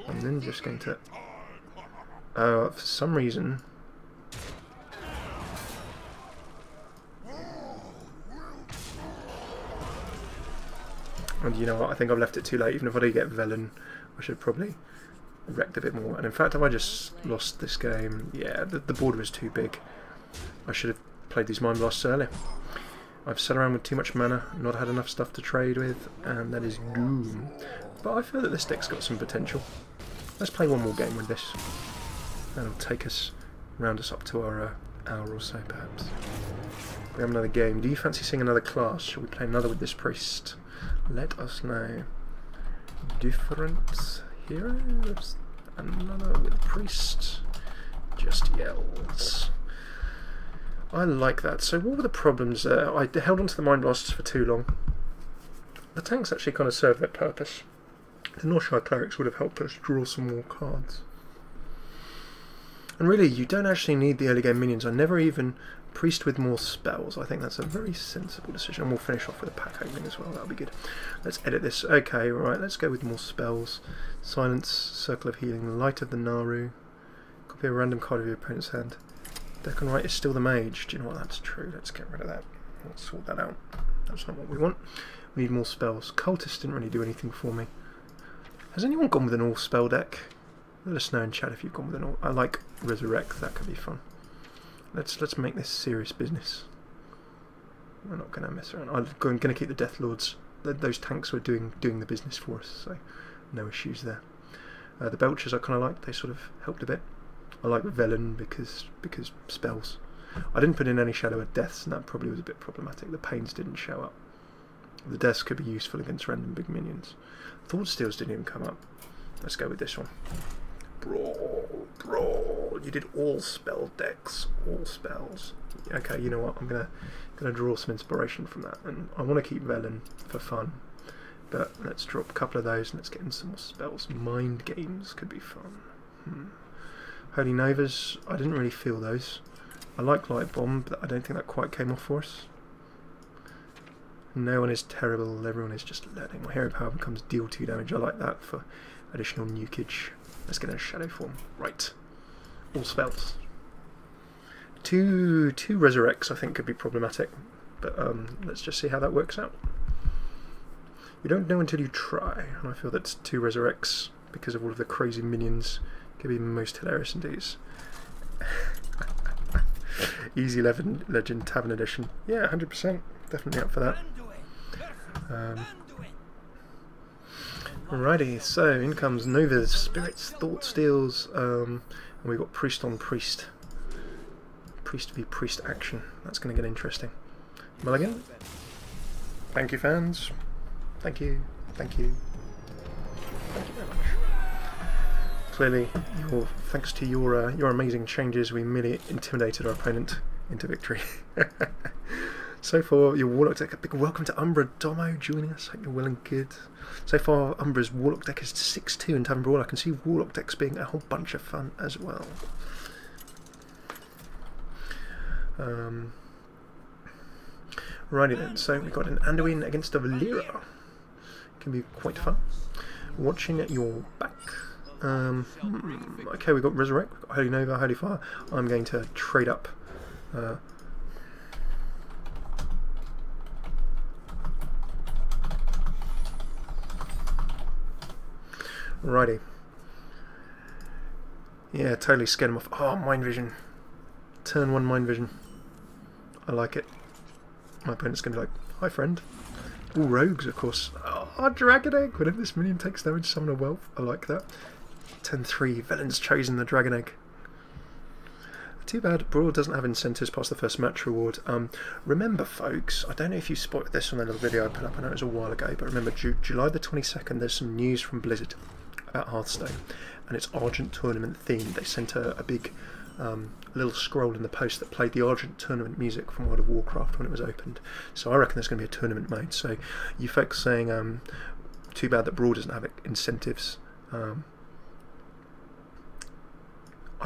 I'm then just going to... for some reason... And you know what, I think I've left it too late. Even if I do get Velen, I should probably wrecked a bit more. And in fact, have I just lost this game? Yeah, the board was too big. I should have played these Mind Blasts earlier. I've sat around with too much mana, not had enough stuff to trade with, and that is doom. But I feel that this deck's got some potential. Let's play one more game with this. That'll take us, round us up to our hour or so, perhaps. We have another game. Do you fancy seeing another class? Shall we play another with this priest? Let us know. Different heroes? Another with priest. Just yells. I like that. So what were the problems there? I held onto the Mind Blasts for too long. The tanks actually kind of served their purpose. The Northshire Clerics would have helped us draw some more cards. And really, you don't actually need the early game minions. I never even priest with more spells. I think that's a very sensible decision. And we'll finish off with a pack opening as well. That'll be good. Let's edit this. Okay, right. Let's go with more spells. Silence, Circle of Healing, Light of the Naru. Copy a random card of your opponent's hand. Deck on right is still the Mage. Do you know what? That's true. Let's get rid of that. Let's sort that out. That's not what we want. We need more spells. Cultist didn't really do anything for me. Has anyone gone with an all spell deck? Let us know in chat if you've gone with an all. I like Resurrect. That could be fun. Let's make this serious business. We're not going to mess around. I'm going to keep the Death Lords. Those tanks were doing the business for us, so no issues there. The Belchers I kind of like. They sort of helped a bit. I like Velen because spells. I didn't put in any Shadow of Deaths, and that probably was a bit problematic. The Pains didn't show up. The Deaths could be useful against random big minions. Thought Steals didn't even come up. Let's go with this one. Brawl, brawl. You did all spell decks, all spells. Okay, you know what? I'm gonna draw some inspiration from that, and I want to keep Velen for fun. But let's drop a couple of those and let's get in some more spells. Mind Games could be fun. Holy Novas, I didn't really feel those. I like Light Bomb, but I don't think that quite came off for us. No one is terrible, everyone is just learning. My hero power becomes deal 2 damage. I like that for additional nukage. Let's get in a shadow form. Right. All spells. Two resurrects I think could be problematic, but let's just see how that works out. You don't know until you try, and I feel that 2 resurrects, because of all of the crazy minions, could be most hilarious indeed. Easy Legend Tavern Edition. Yeah, 100%. Definitely up for that. Alrighty, so in comes Novas, Spirits, Thought Steals, and we've got Priest on Priest. Priest v Priest action. That's going to get interesting. Mulligan. Thank you, fans. Thank you. Thank you. Thank you very much. Clearly, thanks to your amazing changes, we merely intimidated our opponent into victory. So far, your Warlock deck, a big welcome to Umbra Domo joining us. Hope you're well and good. So far, Umbra's Warlock deck is 6-2 in Tavern Brawl. I can see Warlock decks being a whole bunch of fun as well. Righty then, so we've got an Anduin against a Valera. Can be quite fun. Watching at your back. Okay, we've got Resurrect, we've got Holy Nova, Holy Fire. I'm going to trade up. Righty. Yeah, totally scared him off. Oh, Mind Vision. Turn 1 Mind Vision. I like it. My opponent's going to be like, hi friend. All rogues, of course. Oh, Dragon Egg. Whenever this minion takes damage, summon a Wealth. I like that. 10-3. Velen's chosen the Dragon Egg. Too bad Brawl doesn't have incentives past the first match reward. Remember, folks, I don't know if you spotted this on a little video I put up. I know it was a while ago, but remember, July the 22nd, there's some news from Blizzard about Hearthstone, and it's Argent Tournament themed. They sent a big little scroll in the post that played the Argent Tournament music from World of Warcraft when it was opened. So I reckon there's going to be a tournament mode. So you folks saying, too bad that Brawl doesn't have incentives. I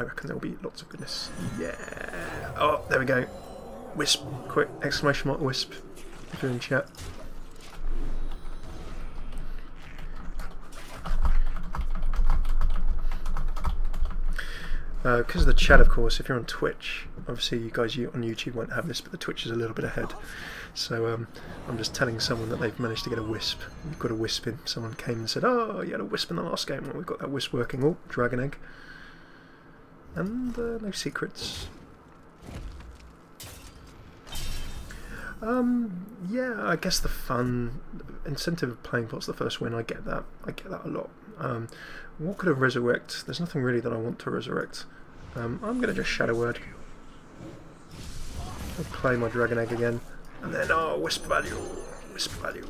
reckon there'll be lots of goodness. Yeah. Oh, there we go. Wisp. Quick exclamation mark Wisp if you're in chat. Because of the chat, of course, if you're on Twitch, obviously you guys on YouTube won't have this, but the Twitch is a little bit ahead. So I'm just telling someone that they've managed to get a Wisp. We've got a Wisp in. Someone came and said, oh, you had a Wisp in the last game. Well, we've got that Wisp working. Oh, Dragon Egg. And no secrets. Yeah, I guess the fun incentive of playing pot's the first win. I get that. I get that a lot. What could I resurrect? There's nothing really that I want to resurrect. I'm going to just Shadow Word. I'll play my Dragon Egg again. And then, oh, Wisp value. Wisp value.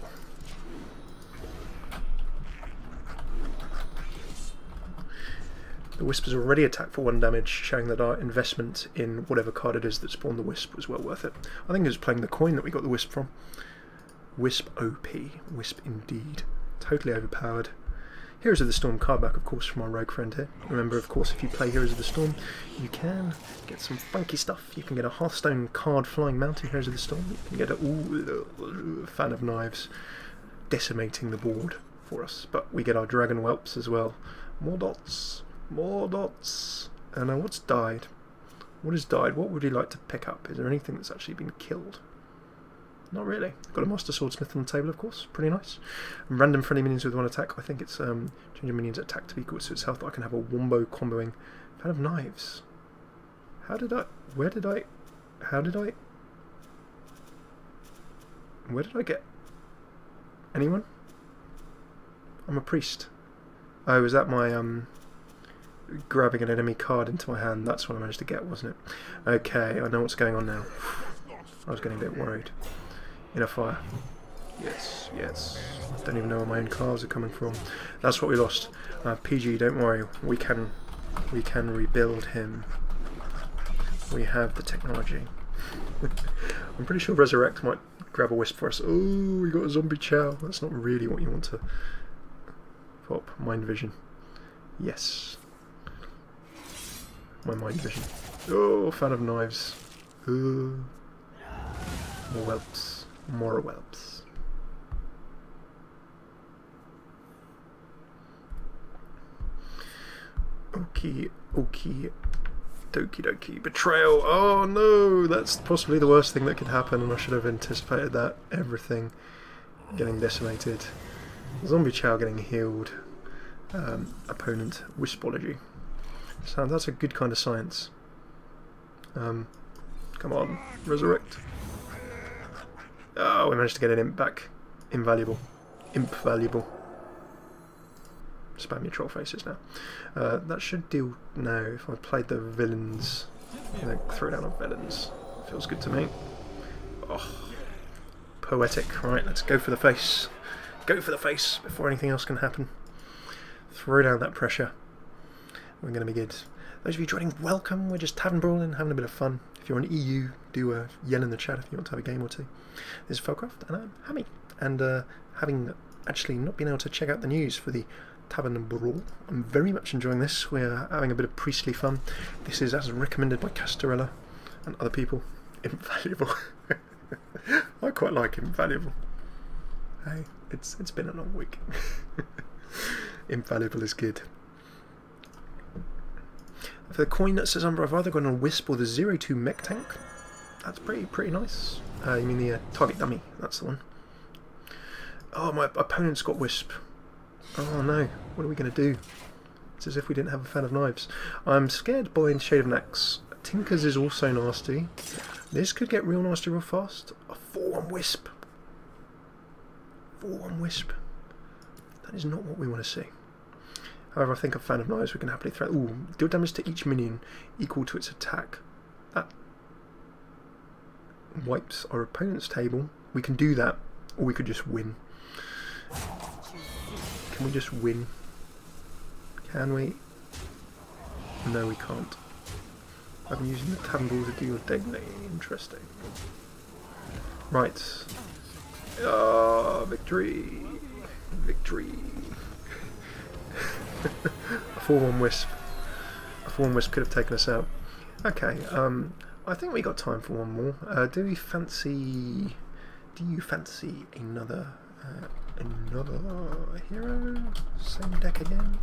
The Wisp has already attacked for 1 damage, showing that our investment in whatever card it is that spawned the Wisp was well worth it. I think it was playing the coin that we got the Wisp from. Wisp OP. Wisp indeed. Totally overpowered. Heroes of the Storm card back, of course, from our rogue friend here. Remember, of course, if you play Heroes of the Storm, you can get some funky stuff. You can get a Hearthstone card flying mountain Heroes of the Storm. You can get a Fan of Knives decimating the board for us. But we get our Dragon Whelps as well. More dots. More dots. And what's died? What has died? What would you like to pick up? Is there anything that's actually been killed? Not really. Got a Master Swordsmith on the table, of course. Pretty nice. Random friendly minions with 1 attack. I think it's change your minions attack to be equal to its health. I can have a wombo comboing Fan of Knives. How did I? Where did I? How did I? Where did I get? Anyone? I'm a priest. Oh, is that my grabbing an enemy card into my hand. That's what I managed to get, wasn't it? Okay, I know what's going on now. I was getting a bit worried. Inner fire. Yes, yes. Don't even know where my own cards are coming from. That's what we lost. PG, don't worry. We can rebuild him. We have the technology. I'm pretty sure Resurrect might grab a Wisp for us. Oh, we got a zombie chow. That's not really what you want to pop. Mind Vision. Yes. My Mind Vision. Oh, fan of knives. More whelps. More whelps. Okie, okie, dokie dokie. Betrayal! Oh no! That's possibly the worst thing that could happen, and I should have anticipated that. Everything getting decimated. Zombie chow getting healed. Opponent Wispology. So that's a good kind of science. Come on, Resurrect. Oh, we managed to get an imp back. Invaluable. Imp valuable. Spam your troll faces now. That should deal now. If I played the villains, throw down on villains. Feels good to me. Oh, poetic. Right, let's go for the face. Go for the face before anything else can happen. Throw down that pressure. We're going to be good. Those of you joining, welcome. We're just tavern brawling, having a bit of fun. If you're on EU, do yell in the chat if you want to have a game or two. This is Felcraft, and I'm Hammy. And having actually not been able to check out the news for the Tavern Brawl, I'm very much enjoying this. We're having a bit of priestly fun. This is as recommended by Castorella and other people. Invaluable. I quite like Invaluable. Hey, it's been a long week. Invaluable is good. For the coin that says Umbra, I've either gone on Wisp or the 0-2 mech tank. That's pretty nice. You mean the target dummy? That's the one. Oh, my opponent's got Wisp. Oh no, what are we going to do? It's as if we didn't have a fan of knives. I'm scared by Shade of Nax. Tinker's is also nasty. This could get real nasty real fast. A 4-1 Wisp. 4-1 Wisp. That is not what we want to see. However, I think a fan of knives we can happily throw. Ooh, deal damage to each minion equal to its attack. That wipes our opponent's table. We can do that, or we could just win. Can we just win? Can we? No, we can't. I've been using the Tavern Brawl to do your daily. Interesting. Right. Ah, victory! Victory! A 4-1 Wisp. A 4-1 Wisp could have taken us out. Okay, I think we got time for one more. Do you fancy another hero? Same deck again?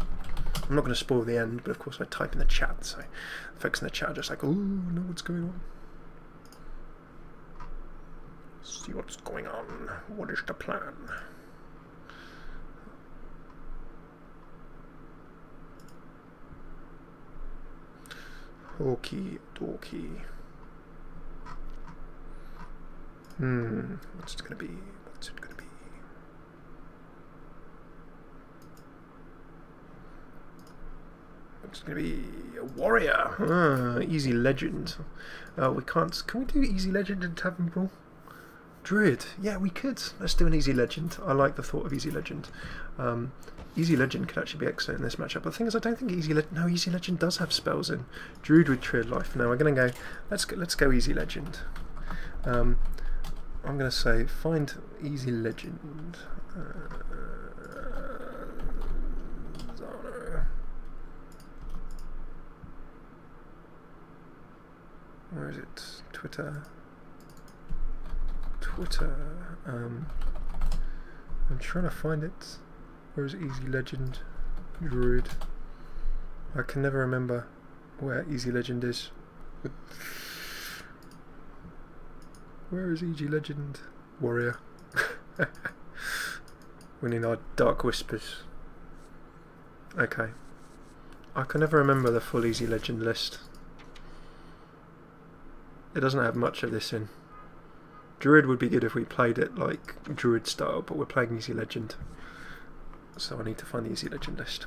I'm not going to spoil the end, but of course I type in the chat, so folks in the chat are just like, oh, I know what's going on. See what's going on. What is the plan? Okie dokie. What's it gonna be? What's it gonna be? It's gonna be a warrior. Easy legend. We can't. Can we do easy legend in Tavern Brawl? Druid. Yeah, we could. Let's do an easy legend. I like the thought of easy legend. Easy legend could actually be excellent in this matchup. But the thing is, I don't think easy legend does have spells in. Druid with Triad Life. No, we're gonna go. Let's go easy legend. I'm gonna say find easy legend. Where is it? Twitter. I'm trying to find it. Where's Easy Legend? Druid. I can never remember where Easy Legend is. Where is Easy Legend? Warrior. We need our Dark Whispers. Okay. I can never remember the full Easy Legend list. It doesn't have much of this in. Druid would be good if we played it like Druid style, but we're playing Easy Legend. So I need to find the Easy Legend list.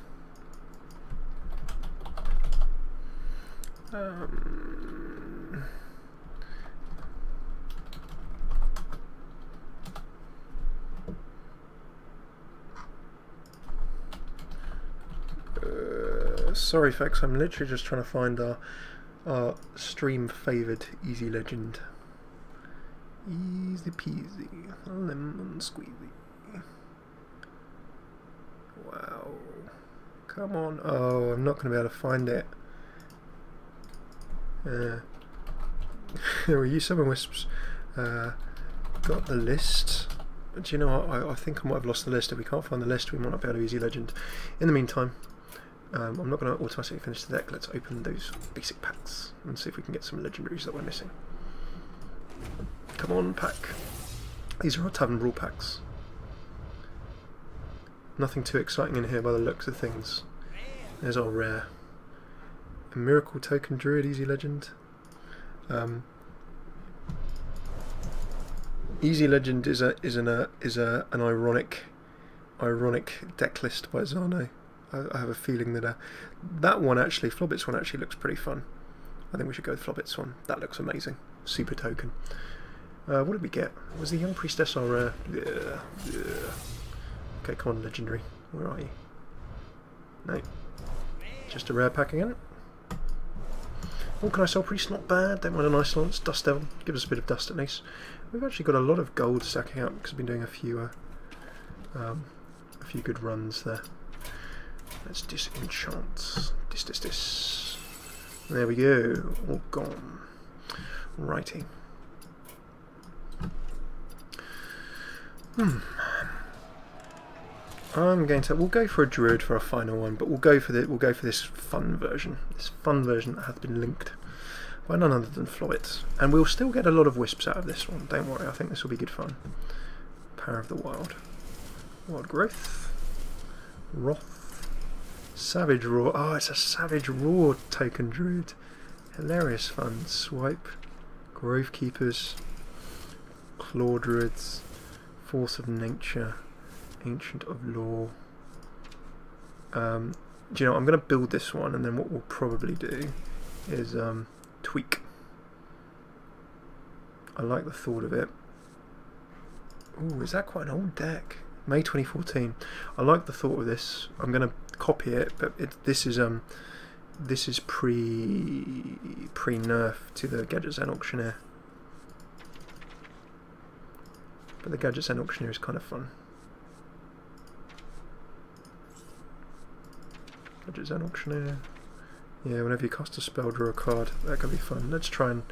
Sorry folks, I'm literally just trying to find our stream favoured easy legend. Easy peasy, lemon squeezy. Wow. Come on. Oh, I'm not going to be able to find it. There were you, Summon Wisps. Got the list. Do you know what? I think I might have lost the list. If we can't find the list, we might not be able to easy legend. In the meantime, I'm not going to automatically finish the deck. Let's open those basic packs and see if we can get some legendaries that we're missing. Come on, pack. These are our Tavern Brawl packs. Nothing too exciting in here by the looks of things. There's our rare. A Miracle Token Druid Easy Legend. Easy Legend is an ironic deck list by Zano. I have a feeling that that one actually, Flobbit's one actually looks pretty fun. I think we should go with Flobbit's one. That looks amazing. Super token. What did we get? Was the Young Priestess our rare? Yeah. Okay, come on, legendary. Where are you? No. Just a rare pack again. Oh, can I sell priest? Not bad. Don't mind a nice lance. Dust Devil. Give us a bit of dust at least. We've actually got a lot of gold stacking up because we've been doing a few good runs there. Let's disenchant. Dis. There we go. All gone. Righty. We'll go for a Druid for a final one, but we'll go for this fun version. This fun version that hath been linked by none other than Flobbit. And we'll still get a lot of wisps out of this one, don't worry, I think this will be good fun. Power of the Wild. Wild Growth. Wrath. Savage Roar. Oh, it's a Savage Roar token Druid. Hilarious fun. Swipe. Grove Keepers. Claw Druids. Force of Nature. Ancient of Law. Do you know, I'm going to build this one, and then what we'll probably do is tweak. I like the thought of it. Ooh, is that quite an old deck? May 2014. I like the thought of this. I'm going to copy it, but this is pre-nerf to the Gadget Zen Auctioneer. But the Gadget Zen Auctioneer is kind of fun. Gadget Zen Auctioneer. Yeah, whenever you cast a spell, draw a card. That could be fun. Let's try and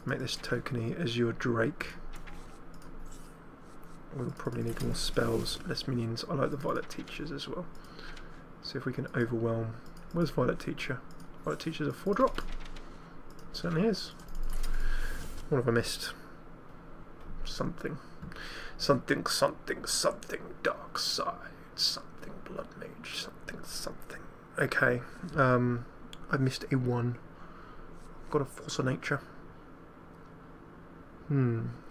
make this tokeny Azure Drake. We'll probably need more spells, less minions. I like the Violet Teachers as well. See if we can overwhelm. Where's Violet Teacher? Violet Teacher's a 4-drop. Certainly is. What have I missed? Something. Something dark side. Something blood mage. Something. Okay. I missed a 1. Got a Force of Nature.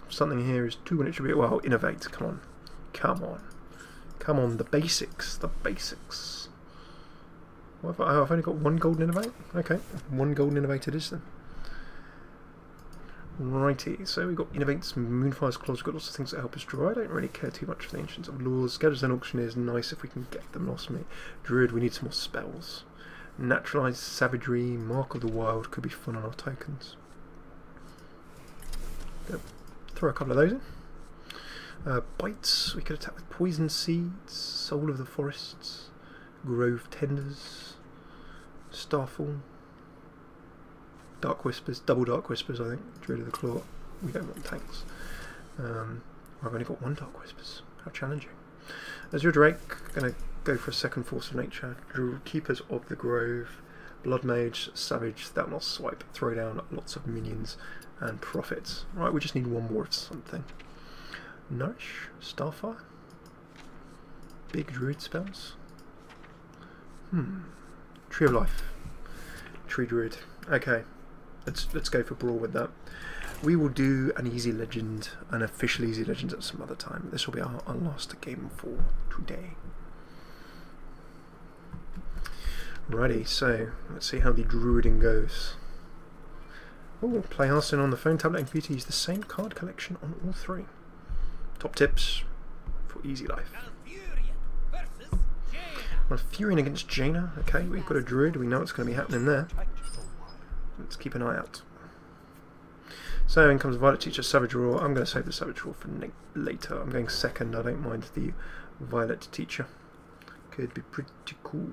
Something here is 2 and it should be, well, innovate. Come on, the basics. What have I've only got 1 golden innovate? Okay, 1 golden innovate it is then. Righty, so we've got innovates, Moonfire's Claws, we've got lots of things that help us draw. I don't really care too much for the Ancients of Laws. Gadget Zen Auctioneer is nice if we can get them. Lost me. Druid, we need some more spells. Naturalized Savagery, Mark of the Wild could be fun on our tokens. Yep. Throw a couple of those in. Bites, we could attack with Poison Seeds, Soul of the Forests, Grove Tenders, Starfall, Dark Whispers, double Dark Whispers I think, Druid of the Claw. We don't want tanks. I've only got 1 Dark Whispers, how challenging. Azure Drake, going to go for a second Force of Nature, Keepers of the Grove, Blood Mage, Savage, that will swipe, throw down lots of minions and profits. Right, we just need 1 more of something. Nourish, Starfire, big Druid spells. Tree of Life, Tree Druid. Okay, let's go for Brawl with that. We will do an easy legend, an official easy legend at some other time. This will be our last game for today. Righty, so let's see how the druiding goes. Oh, play Hearthstone on the phone, tablet and computer. Use the same card collection on all three. Top tips for easy life. Well, Furion against Jaina. Okay, we've got a Druid. We know what's going to be happening there. Let's keep an eye out. So in comes Violet Teacher, Savage Roar. I'm going to save the Savage Roar for later. I'm going second. I don't mind the Violet Teacher. Could be pretty cool.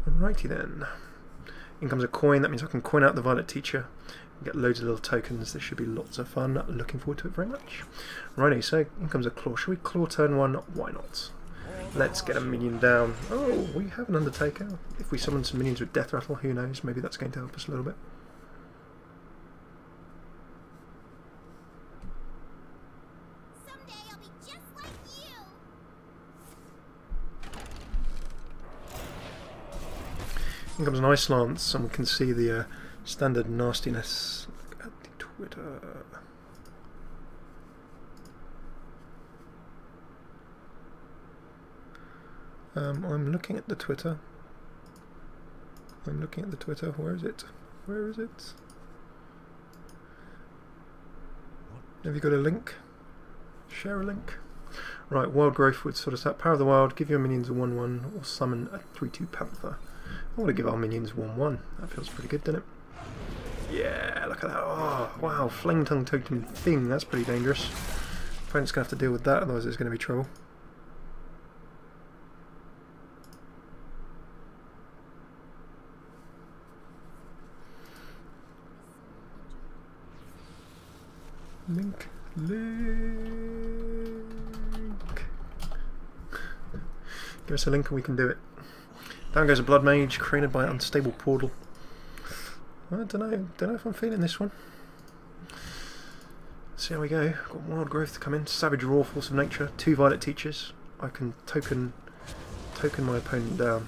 Alrighty then. In comes a coin. That means I can coin out the Violet Teacher. Get loads of little tokens. This should be lots of fun. Looking forward to it very much. Righty, so in comes a claw. Shall we claw turn one? Why not? Let's get a minion down. Oh, we have an Undertaker. If we summon some minions with Death Rattle, who knows? Maybe that's going to help us a little bit. Someday I'll be just like you. In comes an Ice Lance, and we can see the standard nastiness. Look at the Twitter. I'm looking at the Twitter. Where is it? Where is it? Have you got a link? Share a link. Right, Wild Growth would sort us out. Power of the Wild, give your minions a 1/1 or summon a 3/2 Panther. I want to give our minions 1/1. That feels pretty good, doesn't it? Yeah, look at that. Oh, wow, Flame Tongue Totem thing. That's pretty dangerous. Opponent's going to have to deal with that, otherwise there's going to be trouble. Link. Give us a link and we can do it. Down goes a Blood Mage, created by Unstable Portal. I don't know if I'm feeling this one. Let's see how we go. Got Wild Growth to come in, Savage Roar, Force of Nature, 2 Violet Teachers. I can token my opponent down.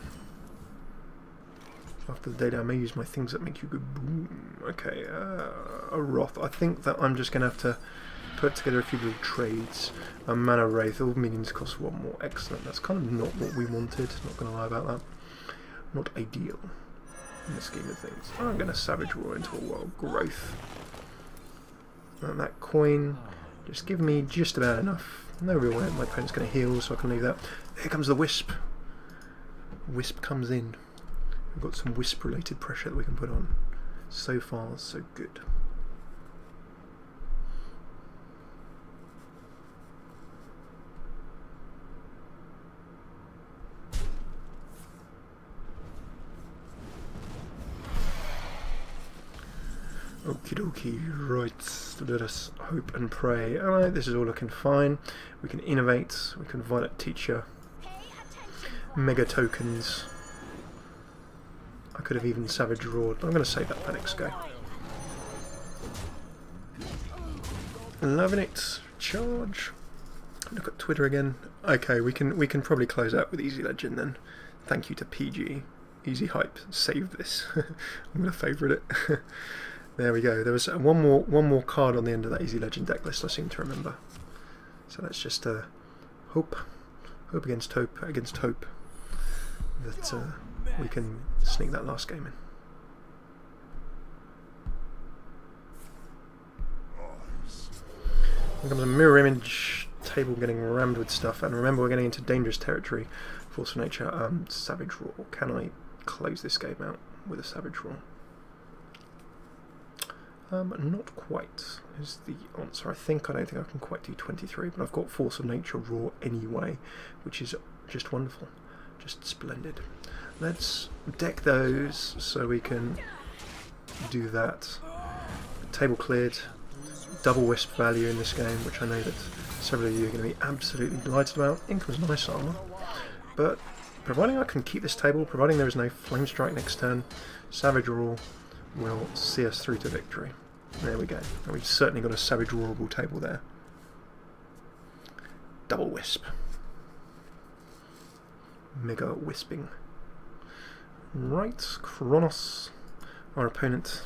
After the day down, I may use my things that make you go boom. Okay, a Wrath. I think that I'm just going to have to put together a few little trades. A Mana Wraith, all minions cost 1 more. Excellent. That's kind of not what we wanted, not going to lie about that. Not ideal in the scheme of things. I'm going to Savage Roar into a Wild Growth. And that coin, just give me just about enough. No real way my opponent's going to heal, so I can leave that. Here comes the Wisp. Wisp comes in. We've got some Wisp related pressure that we can put on. So far, so good. Okie dokie, right, let us hope and pray. Alright, this is all looking fine. We can innovate, we can Violet Teacher, Mega Tokens. I could have even Savage Roared, but I'm going to save that for next go. Loving it. Charge. Look at Twitter again. Okay, we can probably close out with Easy Legend then. Thank you to PG. Easy Hype. Save this. I'm going to favourite it. There we go. There was one more card on the end of that Easy Legend deck list I seem to remember. So let's just hope against hope that we can sneak that last game in. Here comes a mirror image table getting rammed with stuff, and remember we're getting into dangerous territory. Force of Nature, Savage Roar. Can I close this game out with a Savage Roar? Not quite is the answer. I don't think I can quite do 23, but I've got Force of Nature Raw anyway, which is just wonderful, just splendid. Let's deck those so we can do that. Table cleared, double Wisp value in this game, which I know that several of you are going to be absolutely delighted about. In comes nice armor, but providing I can keep this table, providing there is no Flame Strike next turn, Savage Roar will see us through to victory. There we go. And we've certainly got a Savage Roarable table there. Double Wisp. Mega Wisping. Right, Kronos, our opponent.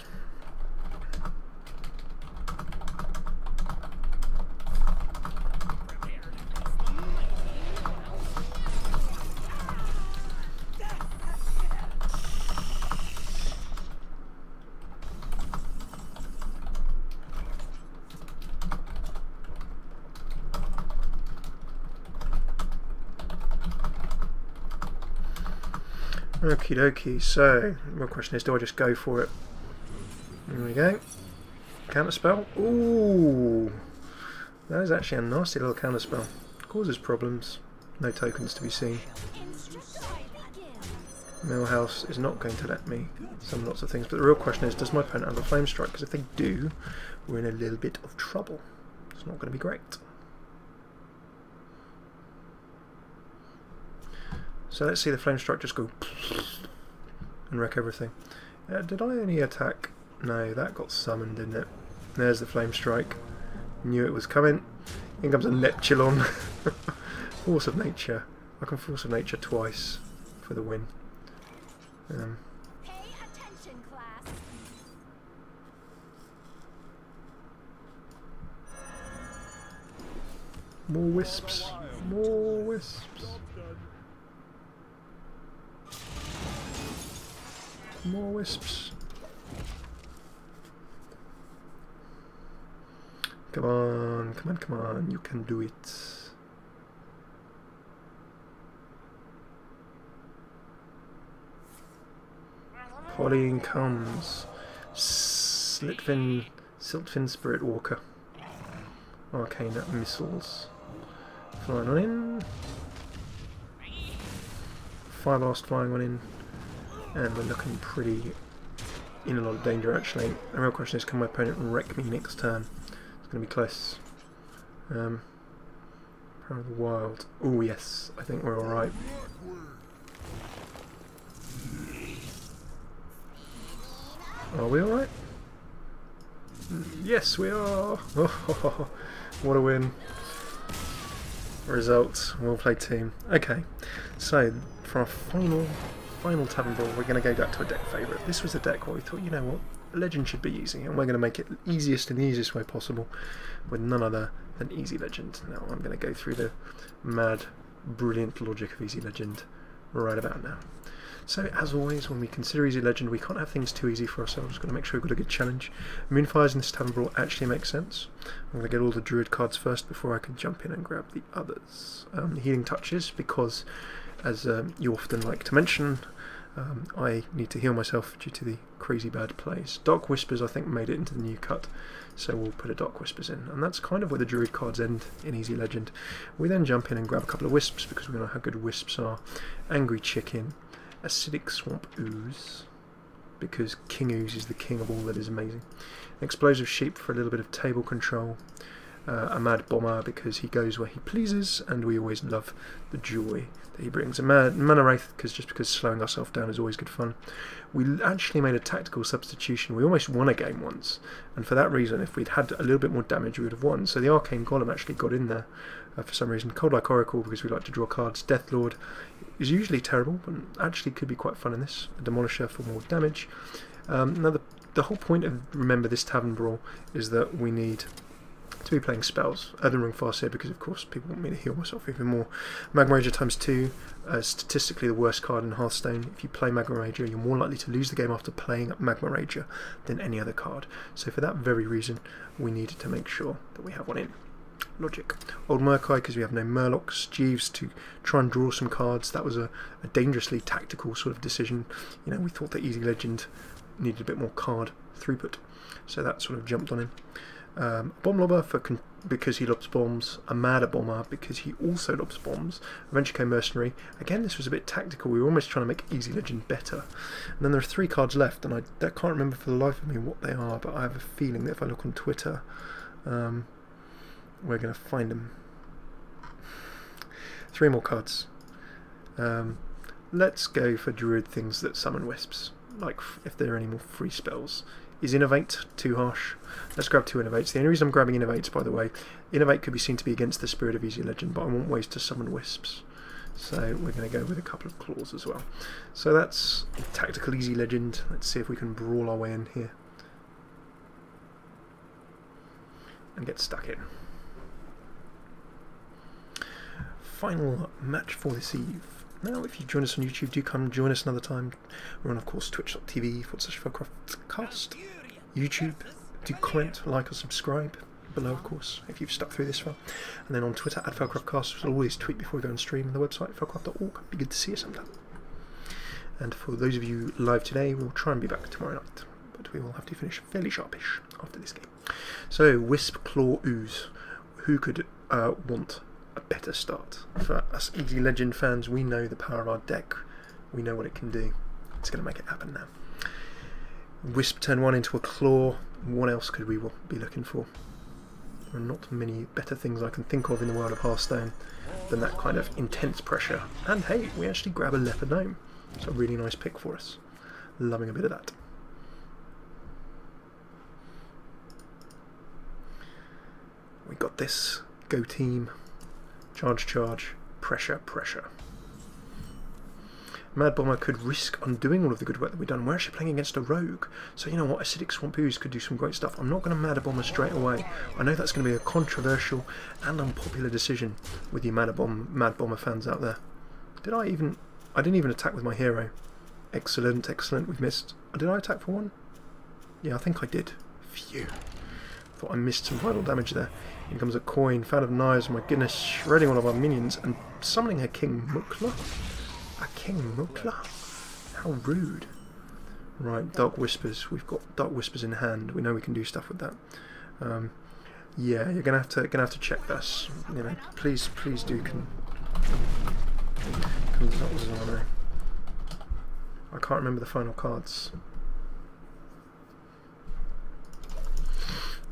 Okie dokie, so the real question is, do I just go for it? There we go. Counter spell. Ooh! That is actually a nasty little counter spell. Causes problems. No tokens to be seen. Millhouse is not going to let me summon lots of things, but the real question is, does my opponent have a flame strike? Because if they do, we're in a little bit of trouble. It's not going to be great. So let's see the flame strike just go and wreck everything. Did I only attack? No, that got summoned, didn't it? There's the flame strike. Knew it was coming. In comes a Neptulon. Force of nature. I can force of nature twice for the win. Pay attention, class. More wisps. More wisps. More wisps. Come on, come on, come on, you can do it. Pauline comes. Siltfin Spirit Walker. Arcane missiles. Flying on in. Fire Blast flying on in. And we're looking pretty in a lot of danger actually. The real question is, can my opponent wreck me next turn? It's going to be close. Power of the Wild. Oh yes, I think we're alright. Are we alright? Yes, we are! Oh, what a win. Results. Well played, team. Okay, so for our final Tavern Brawl, we're going to go back to a deck favourite. This was a deck where we thought, you know what, Legend should be easy, and we're going to make it easiest in the easiest way possible with none other than Easy Legend. Now, I'm going to go through the mad, brilliant logic of Easy Legend right about now. So, as always, when we consider Easy Legend, we can't have things too easy for ourselves. We've got to make sure we've got a good challenge. Moonfires in this Tavern Brawl actually makes sense. I'm going to get all the Druid cards first before I can jump in and grab the others. Healing Touches, because, as you often like to mention, I need to heal myself due to the crazy bad plays. Dark Whispers, I think, made it into the new cut, so we'll put a Dark Whispers in. And that's kind of where the Druid cards end in Easy Legend. We then jump in and grab a couple of Wisps, because we know how good Wisps are. Angry Chicken. Acidic Swamp Ooze, because King Ooze is the king of all that is amazing. Explosive Sheep for a little bit of table control. A Mad Bomber because he goes where he pleases, and we always love the joy that he brings. A Mana Wraith just because slowing ourselves down is always good fun. We actually made a tactical substitution. We almost won a game once, and for that reason, if we'd had a little bit more damage, we would have won. So the Arcane Golem actually got in there for some reason. Cold Like Oracle because we like to draw cards. Deathlord is usually terrible, but actually could be quite fun in this. A Demolisher for more damage. Now the whole point of, remember, this Tavern Brawl is that we need to be playing spells. Earthen Ring Farseer because of course people want me to heal myself even more. Magma Rager ×2, statistically the worst card in Hearthstone. If you play Magma Rager, you're more likely to lose the game after playing Magma Rager than any other card. So for that very reason, we needed to make sure that we have one in. Logic. Old Murkai because we have no Murlocs. Jeeves to try and draw some cards. That was a dangerously tactical sort of decision. You know, we thought that Easy Legend needed a bit more card throughput, so that sort of jumped on him. Bomb Lobber because he lobs bombs. A Mad Bomber because he also lobs bombs. Adventure Mercenary. Again, this was a bit tactical. We were almost trying to make Easy Legend better. And then there are 3 cards left, and I can't remember for the life of me what they are, but I have a feeling that if I look on Twitter, we're going to find them. 3 more cards. Let's go for Druid things that summon Wisps, like if there are any more free spells. Is Innovate too harsh? Let's grab 2 Innovates. The only reason I'm grabbing Innovates, by the way, Innovate could be seen to be against the spirit of Easy Legend, but I want ways to summon Wisps. So we're going to go with a couple of Claws as well. So that's Tactical Easy Legend. Let's see if we can brawl our way in here. And get stuck in. Final match for this eve. Now, if you join us on YouTube, do come join us another time. We're on, of course, twitch.tv/Feldcraftcast. YouTube, do comment, like or subscribe below, of course, if you've stuck through this far. And then on Twitter, @FeldcraftCast. We'll always tweet before we go on stream, and the website, feldcraft.org. Be good to see you sometime. And for those of you live today, we'll try and be back tomorrow night, but we will have to finish fairly sharpish after this game. So, Wisp, Claw, Ooze. Who could want a better start? For us Easy Legend fans, we know the power of our deck. We know what it can do. It's going to make it happen now. Wisp turn 1 into a Claw. What else could we be looking for? There are not many better things I can think of in the world of Hearthstone than that kind of intense pressure. And hey, we actually grab a Leopard Gnome. It's a really nice pick for us. Loving a bit of that. We got this. Go team. Charge, charge. Pressure, pressure. Mad Bomber could risk undoing all of the good work that we've done. We're actually playing against a rogue. So you know what? Acidic Swamp Ooze could do some great stuff. I'm not going to Mad Bomber straight away. I know that's going to be a controversial and unpopular decision with you Mad Bomber fans out there. I didn't even attack with my hero. Excellent, excellent. We've missed. Did I attack for one? Yeah, I think I did. Phew. Thought I missed some vital damage there. In comes a coin. Fan of Knives. My goodness. Shredding one of our minions and summoning a King Mukla. A King Mukla? How rude. Right, Dark Whispers. We've got Dark Whispers in hand. We know we can do stuff with that. Yeah, you're gonna have to check this. You know, please do. I can't remember the final cards.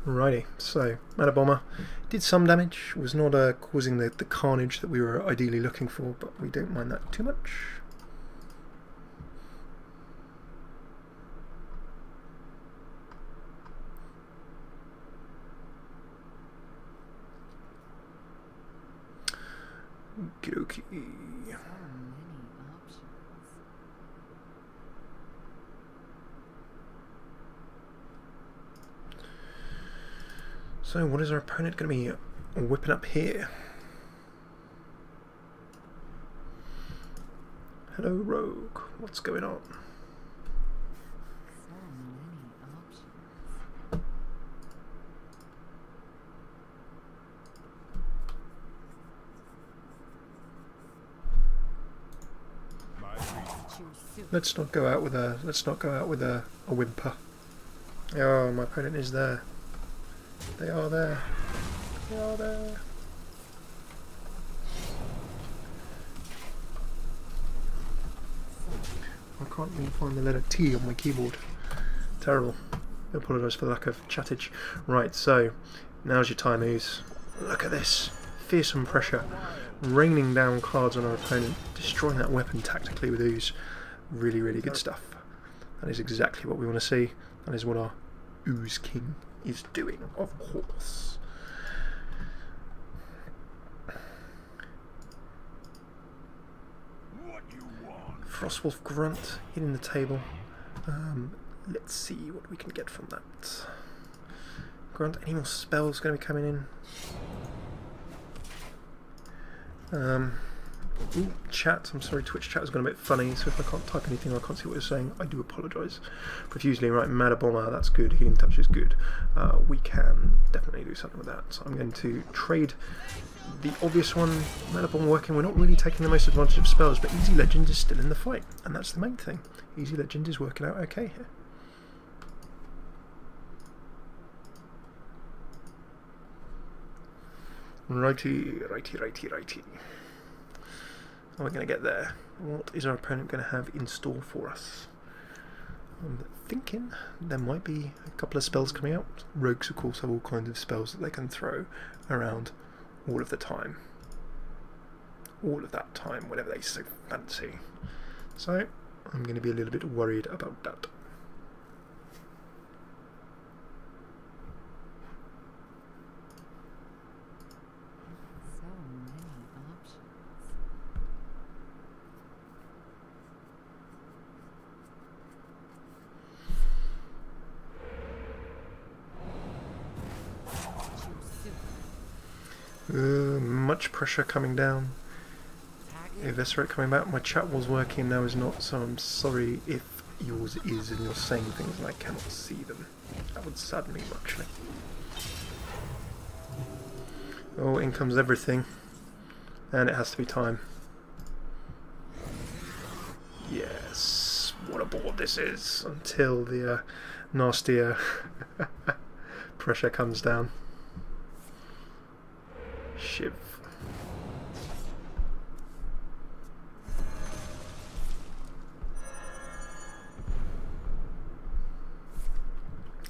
Righty, so Mana Bomber did some damage, was not causing the carnage that we were ideally looking for, but we don't mind that too much. Okie dokie. So what is our opponent going to be whipping up here? Hello Rogue, what's going on? So many options. Let's not go out with a whimper. Oh, my opponent is there. They are there. They are there. I can't even find the letter T on my keyboard. Terrible. I apologise for the lack of chattage. Right, so now's your time, Ooze. Look at this. Fearsome pressure. Raining down cards on our opponent. Destroying that weapon tactically with Ooze. Really, really good stuff. That is exactly what we want to see. That is what our Ooze King is doing, of course. Frostwolf Grunt hitting the table. Let's see what we can get from that. Grunt, any more spells going to be coming in? Ooh, chat, I'm sorry, Twitch chat has gone a bit funny, so if I can't type anything, I can't see what you're saying, I do apologise profusely. Right, Mana Bomber, that's good, Healing Touch is good. We can definitely do something with that. So I'm going to trade the obvious one, Mana Bomber working. We're not really taking the most advantage of spells, but Easy Legend is still in the fight, and that's the main thing. Easy Legend is working out okay here. Righty, righty, righty, righty. How are we going to get there? What is our opponent going to have in store for us? I'm thinking there might be a couple of spells coming out. Rogues, of course, have all kinds of spells that they can throw around all of the time. All of that time, whenever they so fancy. So, I'm going to be a little bit worried about that. Much pressure coming down. Eviscerate coming back. My chat was working, now is not, so I'm sorry if yours is and you're saying things and I cannot see them. That would sadden me muchly. Oh, in comes everything. And it has to be time. Yes. board this is until the nastier pressure comes down. Shiv.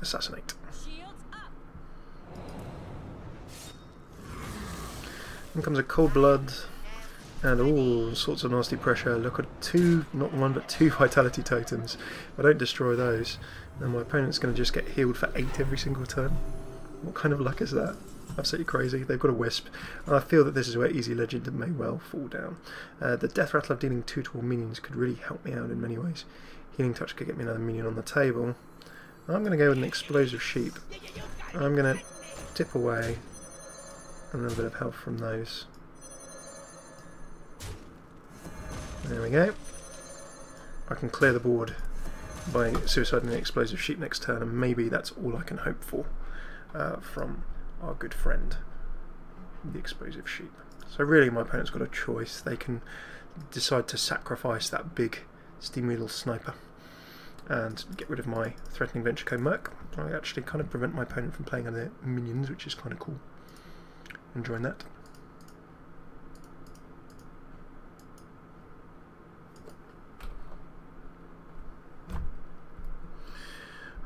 Assassinate. In comes a cold blood and all sorts of nasty pressure. Look at two, not one but two vitality totems. If I don't destroy those, then my opponent's going to just get healed for 8 every single turn. What kind of luck is that? Absolutely crazy. They've got a wisp. I feel that this is where Easy Legend may well fall down. The Death Rattle of dealing 2 to all minions could really help me out in many ways. Healing Touch could get me another minion on the table. I'm going to go with an Explosive Sheep. I'm going to dip away a little bit of health from those. There we go. I can clear the board by suiciding the Explosive Sheep next turn, and maybe that's all I can hope for from our good friend, the Explosive Sheep. So really my opponent's got a choice. They can decide to sacrifice that big Steam Needle Sniper and get rid of my Threatening Venture Code Merc. I actually kind of prevent my opponent from playing other minions, which is kind of cool. Enjoying that.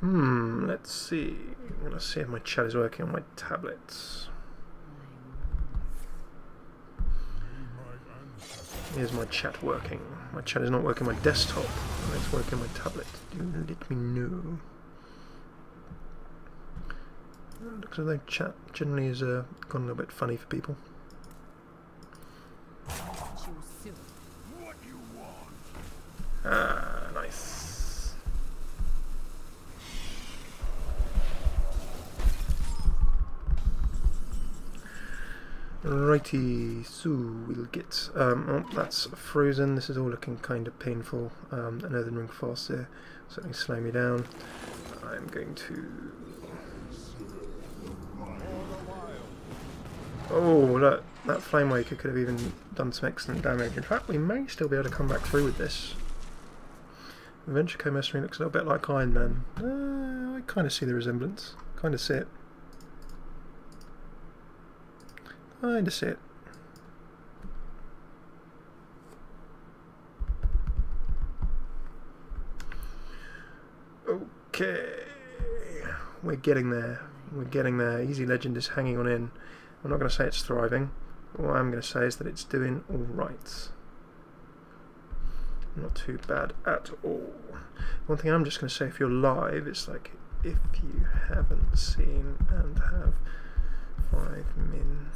Let's see. I'm going to see if my chat is working on my tablets. Is my chat working? My chat is not working on my desktop. It's working on my tablet. Do let me know. It looks as though chat generally has gone a little bit funny for people. Ah, nice. Righty, so we'll get, oh, that's frozen. This is all looking kind of painful. An Earthen Ring fast there, certainly slow me down. I'm going to... Oh, look, that Flame Waker could have even done some excellent damage. In fact, we may still be able to come back through with this. Venture Code Mercenary looks a little bit like Iron Man. I kind of see the resemblance. Kind of see it. Kind of see it. Okay, we're getting there. We're getting there. Easy Legend is hanging on in. I'm not going to say it's thriving. What I'm going to say is that it's doing all right. Not too bad at all. One thing I'm just going to say, if you're live, it's like if you haven't seen and have 5 min.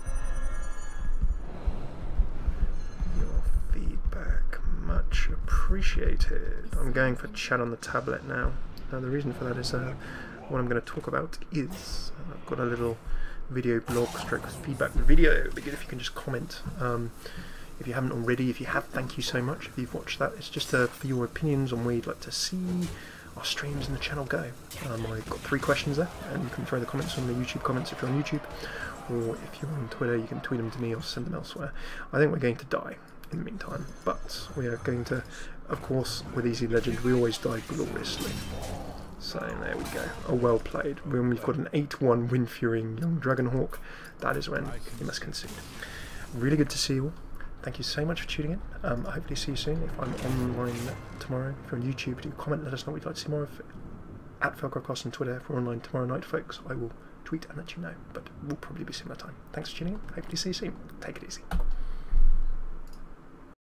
Your feedback, much appreciated. I'm going for chat on the tablet now. The reason for that is what I'm going to talk about is I've got a little video blog stroke feedback video. It'd be good if you can just comment. If you haven't already, if you have, thank you so much. If you've watched that, it's just for your opinions on where you'd like to see our streams and the channel go. I've got 3 questions there, and you can throw the comments on the YouTube comments if you're on YouTube, or if you're on Twitter, you can tweet them to me or send them elsewhere. I think we're going to die in the meantime, but we are going to, of course, with Easy Legend, we always die gloriously. So there we go. Oh, well played. When we've got an 8-1 Wind Furying Young Dragonhawk, that is when you must concede. Really good to see you all. Thank you so much for tuning in. I hopefully see you soon. If I'm online tomorrow, if you're on YouTube, do comment, let us know what you'd like to see more of. At Felcrocast on Twitter. If we're online tomorrow night, folks, I will tweet and let you know. But we'll probably be similar time. Thanks for tuning in. Hopefully see you soon. Take it easy.